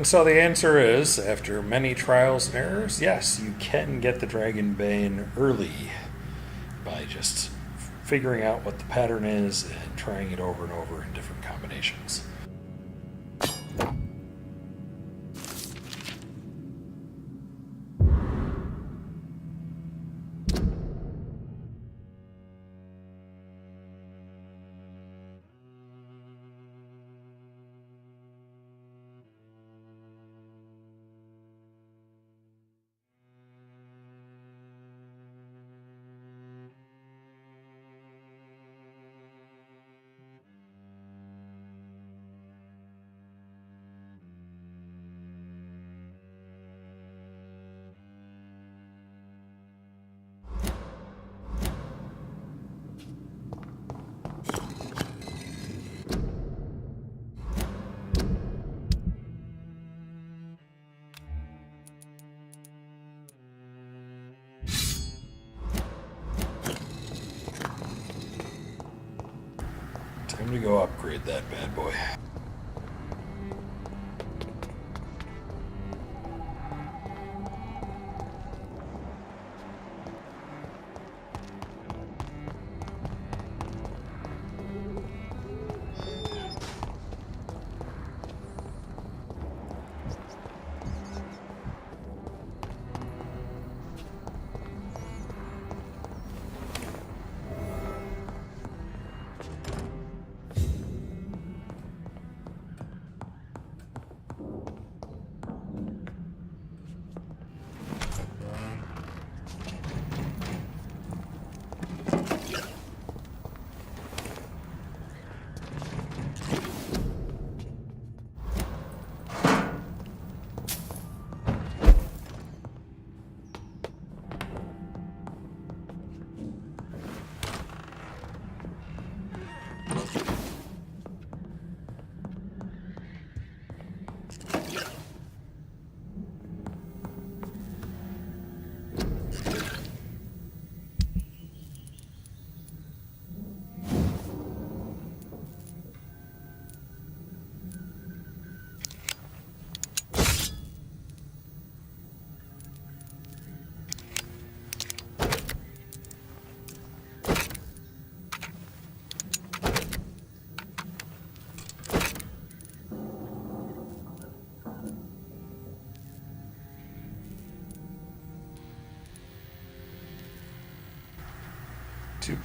And so the answer is, after many trials and errors, yes, you can get the Dragonbane early by just figuring out what the pattern is and trying it over and over in different combinations. Time to go upgrade that bad boy.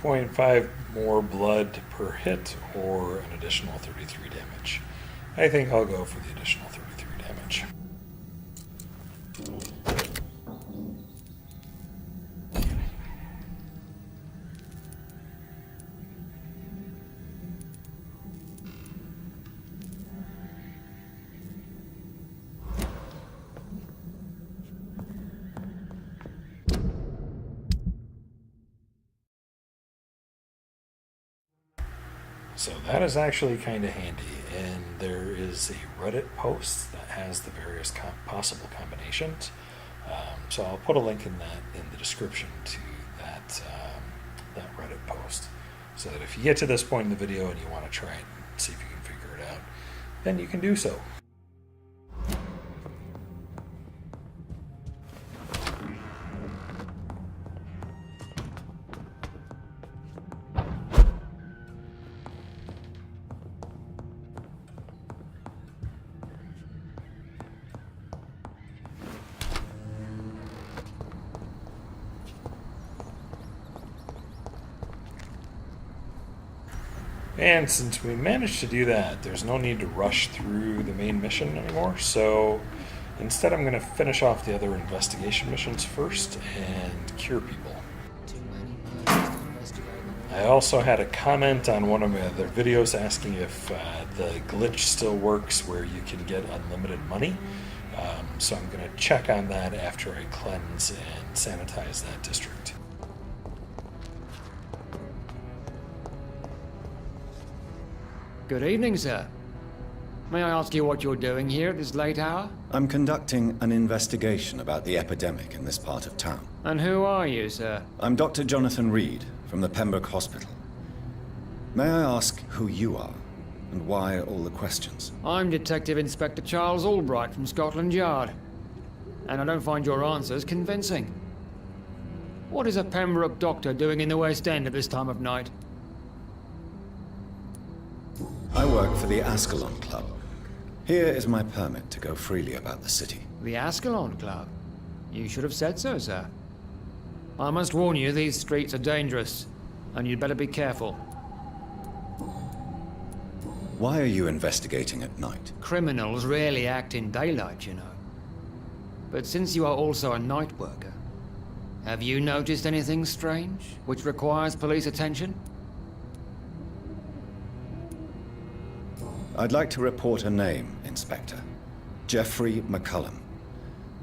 .5 more blood per hit or an additional 33 damage. I think I'll go for the additional 33 damage. So that is actually kind of handy, and there is a Reddit post that has the various possible combinations. So I'll put a link in the description to that Reddit post, so that if you get to this point in the video and you want to try it and see if you can figure it out, then you can do so. And since we managed to do that, there's no need to rush through the main mission anymore, so instead I'm going to finish off the other investigation missions first and cure people. I also had a comment on one of my other videos asking if the glitch still works where you can get unlimited money, so I'm going to check on that after I cleanse and sanitize that district. Good evening, sir. May I ask you what you're doing here at this late hour? I'm conducting an investigation about the epidemic in this part of town. And who are you, sir? I'm Dr. Jonathan Reed from the Pembroke Hospital. May I ask who you are And why all the questions? I'm Detective Inspector Charles Albright from Scotland Yard. And I don't find your answers convincing. What is a Pembroke doctor doing in the West End at this time of night? I work for the Ascalon Club. Here is my permit to go freely about the city. The Ascalon Club? You should have said so, sir. I must warn you, these streets are dangerous, and you'd better be careful. Why are you investigating at night? Criminals rarely act in daylight, you know. But since you are also a night worker, have you noticed anything strange, which requires police attention? I'd like to report a name, Inspector. Geoffrey McCullum.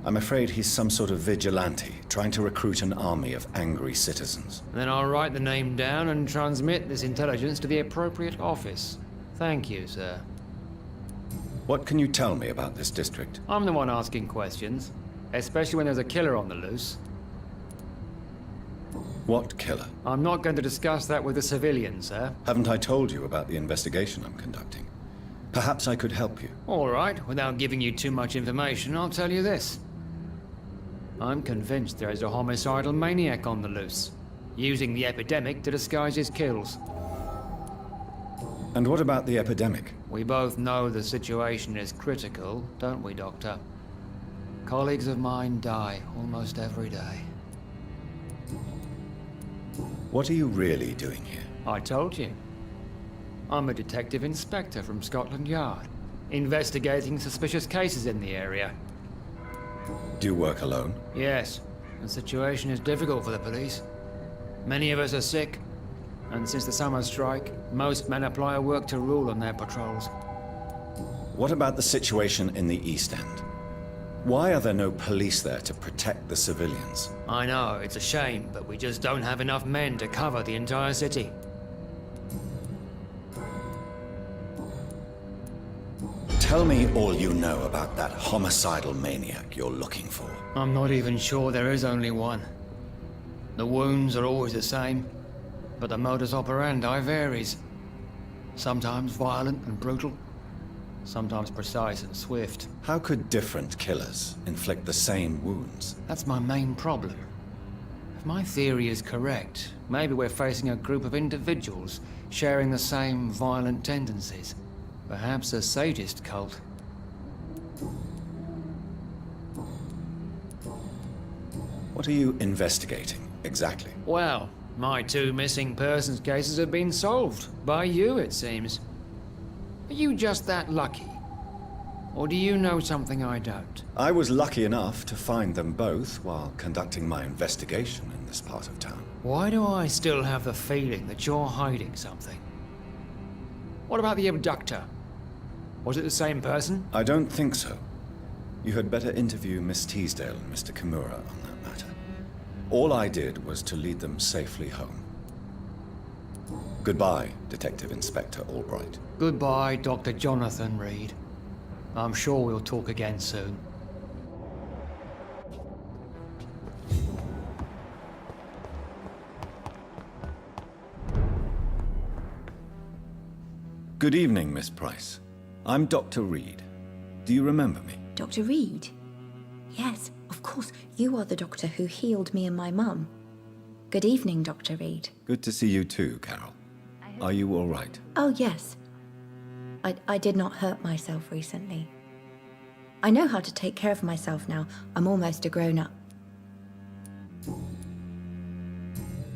I'm afraid he's some sort of vigilante, trying to recruit an army of angry citizens. Then I'll write the name down and transmit this intelligence to the appropriate office. Thank you, sir. What can you tell me about this district? I'm the one asking questions, especially when there's a killer on the loose. What killer? I'm not going to discuss that with the civilians, sir. Haven't I told you about the investigation I'm conducting? Perhaps I could help you. All right, without giving you too much information, I'll tell you this. I'm convinced there is a homicidal maniac on the loose, using the epidemic to disguise his kills. And what about the epidemic? We both know the situation is critical, don't we, Doctor? Colleagues of mine die almost every day. What are you really doing here? I told you. I'm a detective inspector from Scotland Yard, investigating suspicious cases in the area. Do you work alone? Yes, the situation is difficult for the police. Many of us are sick, and since the summer strike, most men apply a work to rule on their patrols. What about the situation in the East End? Why are there no police there to protect the civilians? I know, it's a shame, but we just don't have enough men to cover the entire city. Tell me all you know about that homicidal maniac you're looking for. I'm not even sure there is only one. The wounds are always the same, but the modus operandi varies. Sometimes violent and brutal, sometimes precise and swift. How could different killers inflict the same wounds? That's my main problem. If my theory is correct, maybe we're facing a group of individuals sharing the same violent tendencies. Perhaps a sadist cult. What are you investigating, exactly? Well, my 2 missing persons cases have been solved. By you, it seems. Are you just that lucky? Or do you know something I don't? I was lucky enough to find them both while conducting my investigation in this part of town. Why do I still have the feeling that you're hiding something? What about the abductor? Was it the same person? I don't think so. You had better interview Miss Teasdale and Mr. Kimura on that matter. All I did was to lead them safely home. Goodbye, Detective Inspector Albright. Goodbye, Dr. Jonathan Reed. I'm sure we'll talk again soon. Good evening, Miss Price. I'm Dr. Reed. Do you remember me? Dr. Reed? Yes, of course. You are the doctor who healed me and my mum. Good evening, Dr. Reed. Good to see you too, Carol. Are you all right? Oh, yes. I did not hurt myself recently. I know how to take care of myself now. I'm almost a grown-up.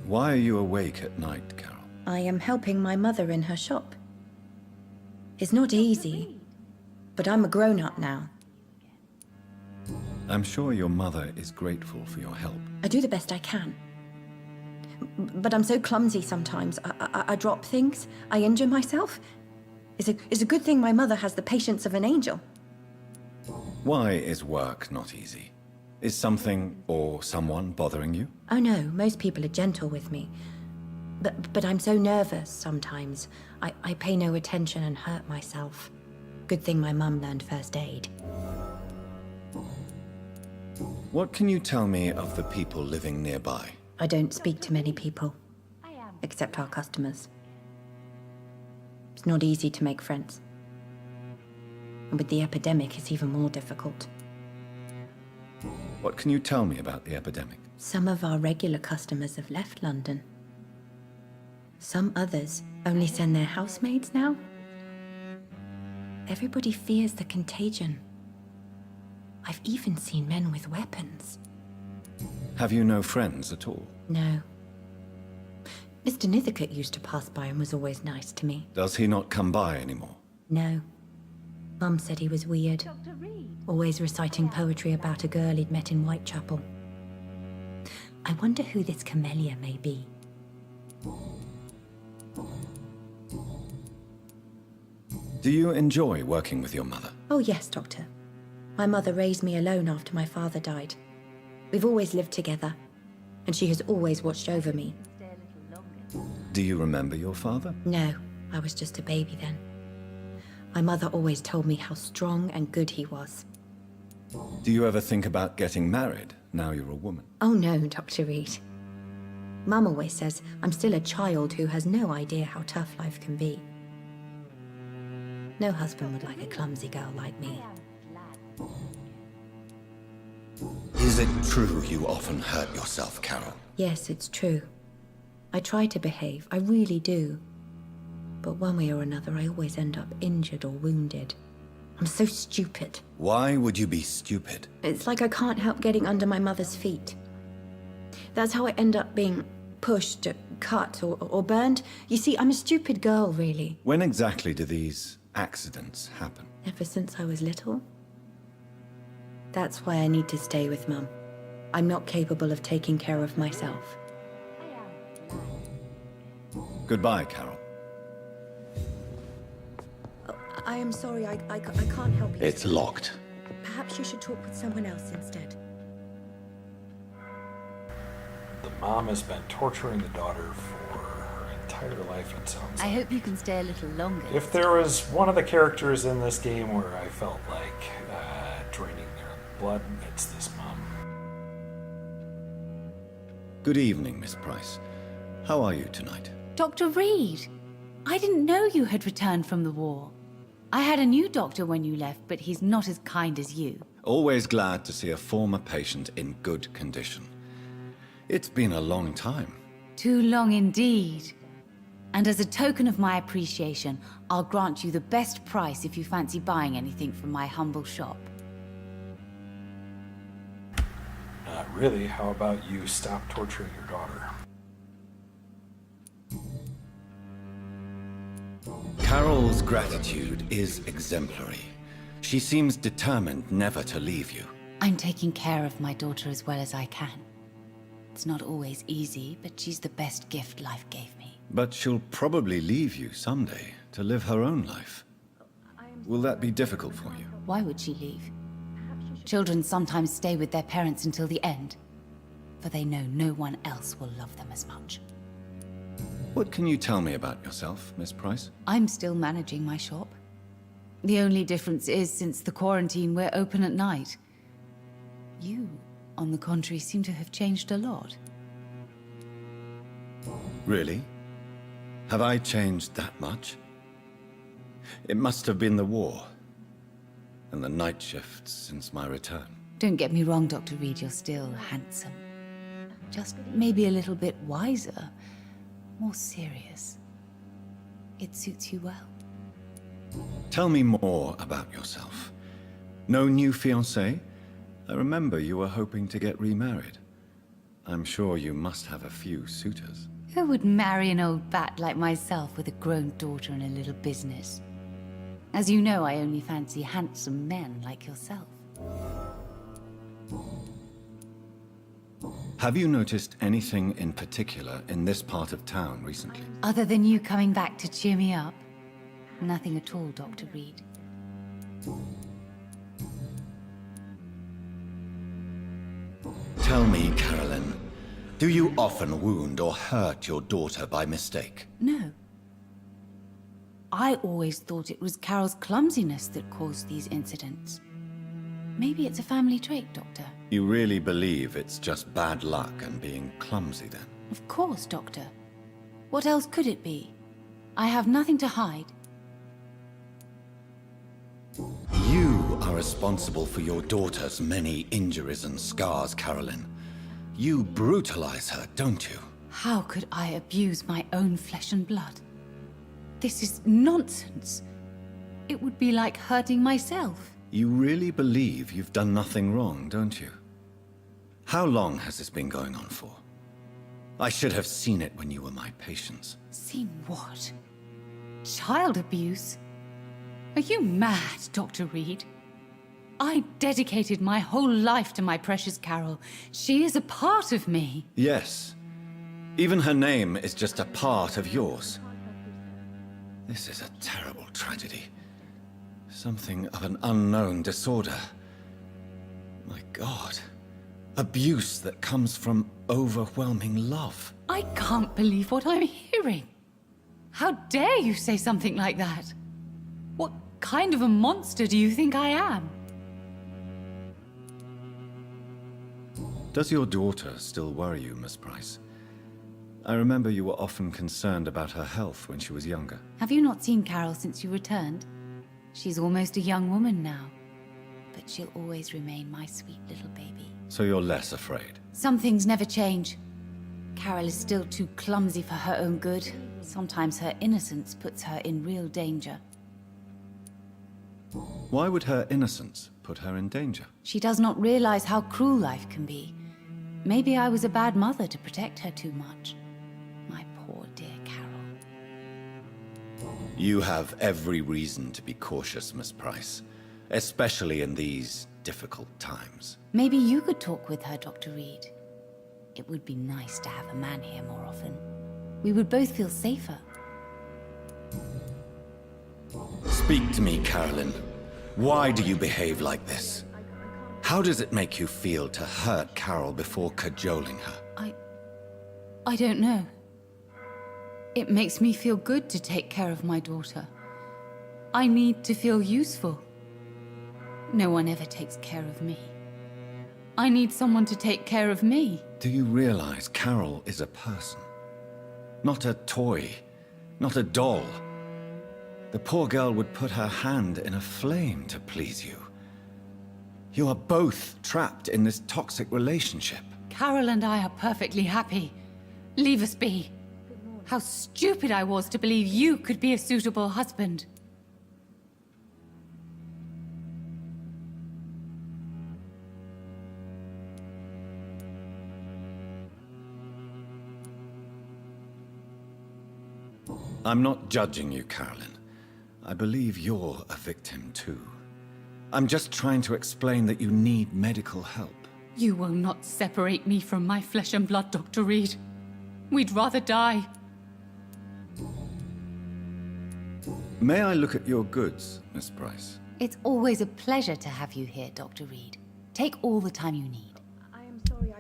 Why are you awake at night, Carol? I am helping my mother in her shop. It's not easy, but I'm a grown-up now. I'm sure your mother is grateful for your help. I do the best I can. But I'm so clumsy sometimes. I drop things. I injure myself. It's a good thing my mother has the patience of an angel. Why is work not easy? Is something or someone bothering you? Oh no, most people are gentle with me. But I'm so nervous sometimes. I pay no attention and hurt myself. Good thing my mum learned first aid. What can you tell me of the people living nearby? I don't speak to many people, except our customers. It's not easy to make friends. And with the epidemic, it's even more difficult. What can you tell me about the epidemic? Some of our regular customers have left London. Some others only send their housemaids now. Everybody fears the contagion. I've even seen men with weapons. Have you no friends at all? No. Mr. Nithercote used to pass by and was always nice to me. Does he not come by anymore? No. Mum said he was weird. Always reciting poetry about a girl he'd met in Whitechapel. I wonder who this camellia may be. Do you enjoy working with your mother? Oh yes, Doctor. My mother raised me alone after my father died. We've always lived together, and she has always watched over me. Do you remember your father? No, I was just a baby then. My mother always told me how strong and good he was. Do you ever think about getting married, now you're a woman? Oh no, Dr. Reed. Mum always says I'm still a child who has no idea how tough life can be. No husband would like a clumsy girl like me. Is it true you often hurt yourself, Carol? Yes, it's true. I try to behave, I really do. But one way or another, I always end up injured or wounded. I'm so stupid. Why would you be stupid? It's like I can't help getting under my mother's feet. That's how I end up being pushed, cut, or burned. You see, I'm a stupid girl, really. When exactly do these accidents happen? Ever since I was little. That's why I need to stay with Mum. I'm not capable of taking care of myself. Goodbye, Carol. I am sorry, I can't help you. It's locked. Perhaps you should talk with someone else instead. The mom has been torturing the daughter for her entire life, it sounds I like. hope you can stay a little longer. If there was one of the characters in this game where I felt like draining their blood, it's this mom. Good evening, Miss Price. How are you tonight? Dr. Reed, I didn't know you had returned from the war. I had a new doctor when you left, but he's not as kind as you. Always glad to see a former patient in good condition. It's been a long time. Too long indeed. And as a token of my appreciation, I'll grant you the best price if you fancy buying anything from my humble shop. Not really. How about you stop torturing your daughter? Carol's gratitude is exemplary. She seems determined never to leave you. I'm taking care of my daughter as well as I can. It's not always easy, but she's the best gift life gave me. But she'll probably leave you someday to live her own life. Will that be difficult for you? Why would she leave? Children sometimes stay with their parents until the end, for they know no one else will love them as much. What can you tell me about yourself, Miss Price? I'm still managing my shop. The only difference is, since the quarantine, we're open at night. You, on the contrary, seem to have changed a lot. Really? Have I changed that much? It must have been the war, and the night shifts since my return. Don't get me wrong, Dr. Reed, you're still handsome. Just maybe a little bit wiser, more serious. It suits you well. Tell me more about yourself. No new fiancé? I remember you were hoping to get remarried. I'm sure you must have a few suitors. Who would marry an old bat like myself with a grown daughter and a little business? As you know, I only fancy handsome men like yourself. Have you noticed anything in particular in this part of town recently? Other than you coming back to cheer me up? Nothing at all, Dr. Reed. Tell me, Carolyn, do you often wound or hurt your daughter by mistake? No. I always thought it was Carol's clumsiness that caused these incidents. Maybe it's a family trait, Doctor. You really believe it's just bad luck and being clumsy, then? Of course, Doctor. What else could it be? I have nothing to hide. You are responsible for your daughter's many injuries and scars, Carolyn. You brutalize her, don't you? How could I abuse my own flesh and blood? This is nonsense. It would be like hurting myself. You really believe you've done nothing wrong, don't you? How long has this been going on for? I should have seen it when you were my patients. Seen what? Child abuse? Are you mad, Dr. Reed? I dedicated my whole life to my precious Carol. She is a part of me. Yes. Even her name is just a part of yours. This is a terrible tragedy. Something of an unknown disorder. My God. Abuse that comes from overwhelming love. I can't believe what I'm hearing. How dare you say something like that? What kind of a monster do you think I am? Does your daughter still worry you, Miss Price? I remember you were often concerned about her health when she was younger. Have you not seen Carol since you returned? She's almost a young woman now. But she'll always remain my sweet little baby. So you're less afraid? Some things never change. Carol is still too clumsy for her own good. Sometimes her innocence puts her in real danger. Why would her innocence put her in danger? She does not realize how cruel life can be. Maybe I was a bad mother to protect her too much. My poor dear Carol. You have every reason to be cautious, Miss Price. Especially in these difficult times. Maybe you could talk with her, Dr. Reed. It would be nice to have a man here more often. We would both feel safer. Speak to me, Carolyn. Why do you behave like this? How does it make you feel to hurt Carol before cajoling her? I don't know. It makes me feel good to take care of my daughter. I need to feel useful. No one ever takes care of me. I need someone to take care of me. Do you realize Carol is a person? Not a toy, not a doll. The poor girl would put her hand in a flame to please you. You are both trapped in this toxic relationship. Carol and I are perfectly happy. Leave us be. How stupid I was to believe you could be a suitable husband. I'm not judging you, Carolyn. I believe you're a victim too. I'm just trying to explain that you need medical help. You will not separate me from my flesh and blood, Dr. Reed. We'd rather die. May I look at your goods, Miss Price? It's always a pleasure to have you here, Dr. Reed. Take all the time you need. I am sorry,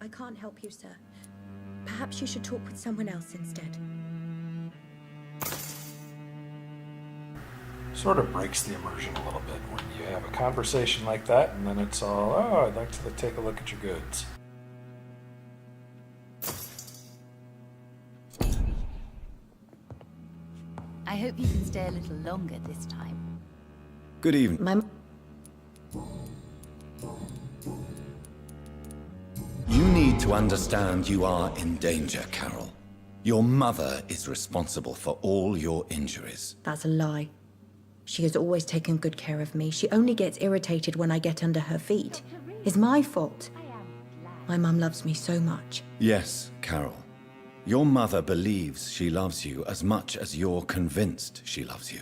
I can't help you, sir. Perhaps you should talk with someone else instead. Sort of breaks the immersion a little bit when you have a conversation like that, and then it's all, oh, I'd like to take a look at your goods. I hope you can stay a little longer this time. Good evening. You need to understand you are in danger, Carol. Your mother is responsible for all your injuries. That's a lie. She has always taken good care of me. She only gets irritated when I get under her feet. It's my fault. My mum loves me so much. Yes, Carol. Your mother believes she loves you as much as you're convinced she loves you.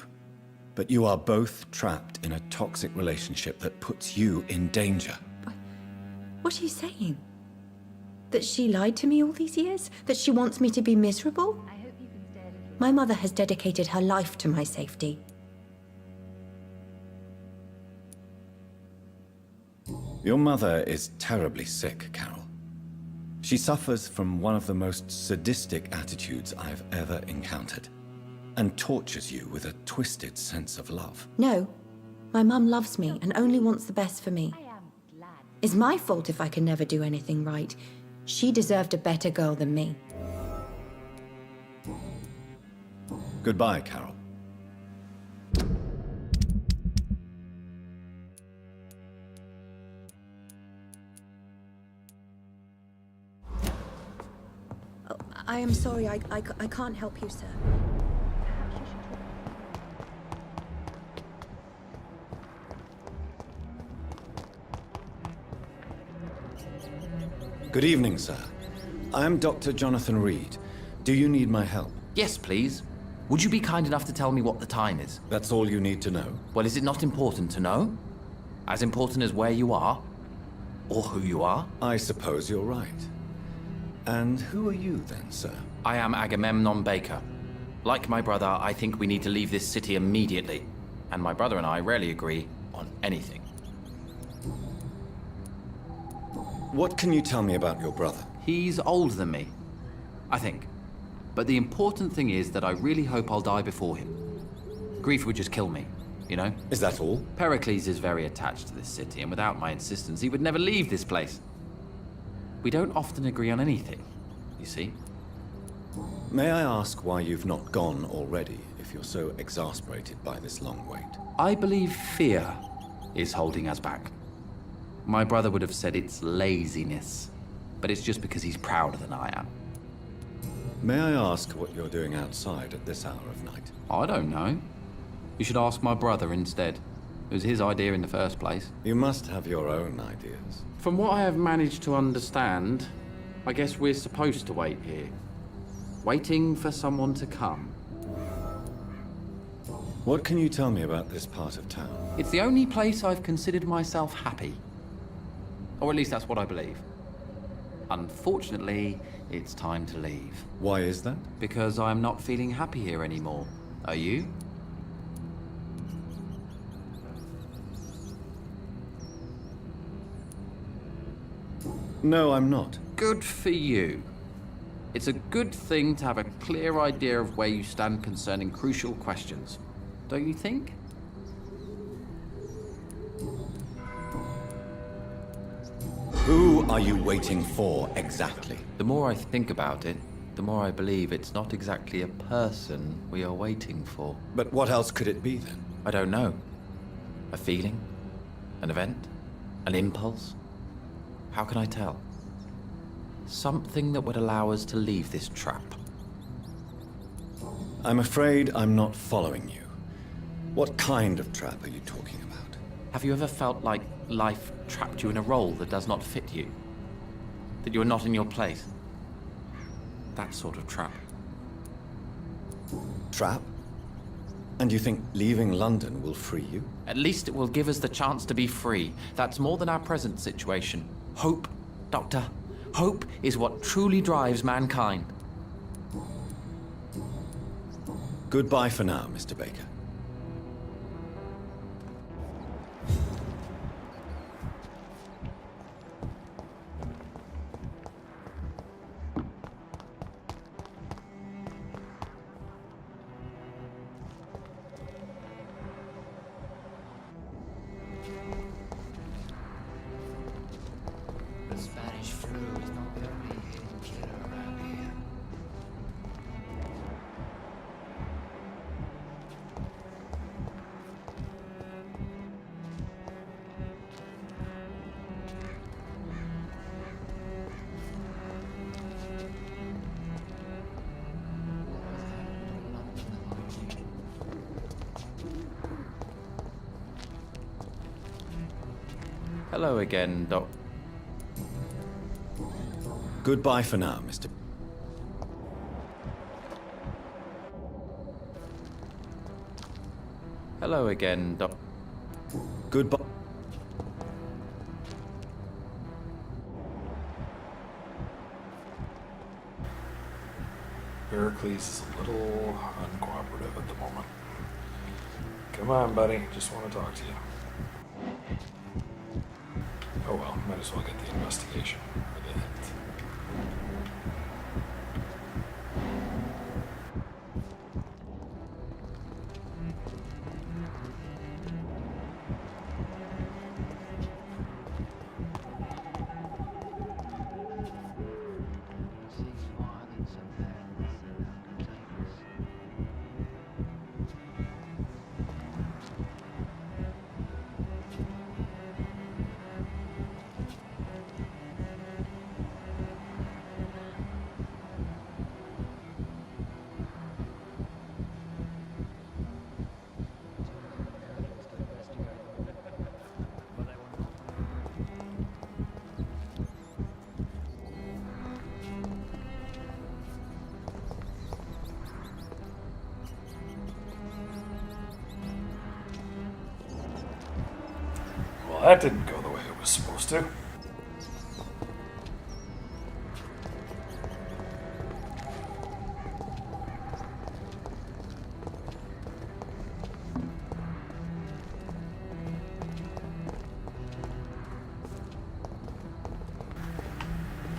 But you are both trapped in a toxic relationship that puts you in danger. What are you saying? That she lied to me all these years? That she wants me to be miserable? My mother has dedicated her life to my safety. Your mother is terribly sick, Carol. She suffers from one of the most sadistic attitudes I've ever encountered, and tortures you with a twisted sense of love. No, my mum loves me and only wants the best for me. It's my fault if I can never do anything right. She deserved a better girl than me. Goodbye, Carol. I am sorry, I can't help you, sir. Good evening, sir. I am Dr. Jonathan Reed. Do you need my help? Yes, please. Would you be kind enough to tell me what the time is? That's all you need to know? Well, is it not important to know? As important as where you are? Or who you are? I suppose you're right. And who are you then, sir? I am Agamemnon Baker. Like my brother, I think we need to leave this city immediately. And my brother and I rarely agree on anything. What can you tell me about your brother? He's older than me, I think. But the important thing is that I really hope I'll die before him. Grief would just kill me, you know? Is that all? Pericles is very attached to this city, and without my insistence, he would never leave this place. We don't often agree on anything, you see. May I ask why you've not gone already, if you're so exasperated by this long wait? I believe fear is holding us back. My brother would have said it's laziness, but it's just because he's prouder than I am. May I ask what you're doing outside at this hour of night? I don't know. You should ask my brother instead. It was his idea in the first place. You must have your own ideas. From what I have managed to understand, I guess we're supposed to wait here. Waiting for someone to come. What can you tell me about this part of town? It's the only place I've considered myself happy. Or at least that's what I believe. Unfortunately, it's time to leave. Why is that? Because I'm not feeling happy here anymore. Are you? No, I'm not. Good for you. It's a good thing to have a clear idea of where you stand concerning crucial questions. Don't you think? Who are you waiting for, exactly? The more I think about it, the more I believe it's not exactly a person we are waiting for. But what else could it be, then? I don't know. A feeling? An event? An impulse? How can I tell? Something that would allow us to leave this trap. I'm afraid I'm not following you. What kind of trap are you talking about? Have you ever felt like life trapped you in a role that does not fit you? That you're not in your place? That sort of trap. Trap? And you think leaving London will free you? At least it will give us the chance to be free. That's more than our present situation. Hope, Doctor. Hope is what truly drives mankind. Goodbye for now, Mr. Baker. The Spanish flu is not the only hidden killer around here. Hello again, Doc. Goodbye for now, Mr. Hello again, Doc. Goodbye. Pericles is a little uncooperative at the moment. Come on, buddy. Just want to talk to you. Oh well, might as well get the investigation or the hint. Well, that didn't go the way it was supposed to.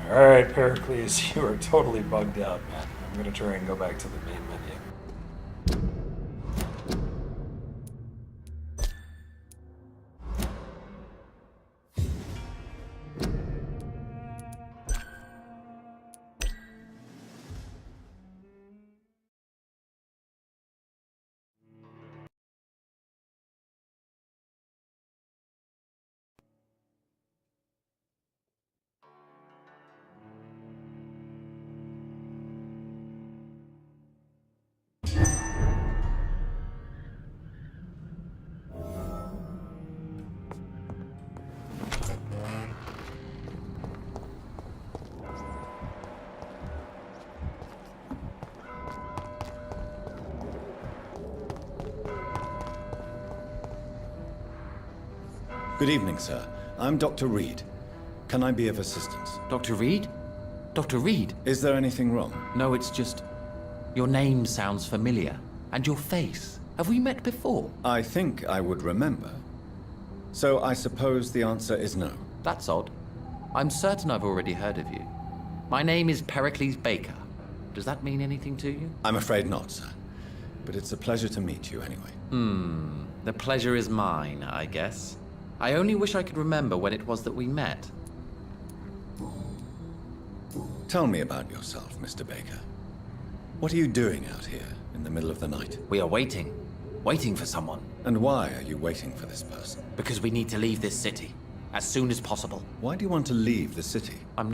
Alright, Pericles, you are totally bugged out, man. I'm gonna try and go back to the main menu. Good evening, sir. I'm Dr. Reed. Can I be of assistance? Dr. Reed? Dr. Reed? Is there anything wrong? No, it's just... Your name sounds familiar. And your face. Have we met before? I think I would remember. So I suppose the answer is no. That's odd. I'm certain I've already heard of you. My name is Pericles Baker. Does that mean anything to you? I'm afraid not, sir. But it's a pleasure to meet you anyway. The pleasure is mine, I guess. I only wish I could remember when it was that we met. Tell me about yourself, Mr. Baker. What are you doing out here in the middle of the night? We are waiting. Waiting for someone. And why are you waiting for this person? Because we need to leave this city. As soon as possible. Why do you want to leave the city? I'm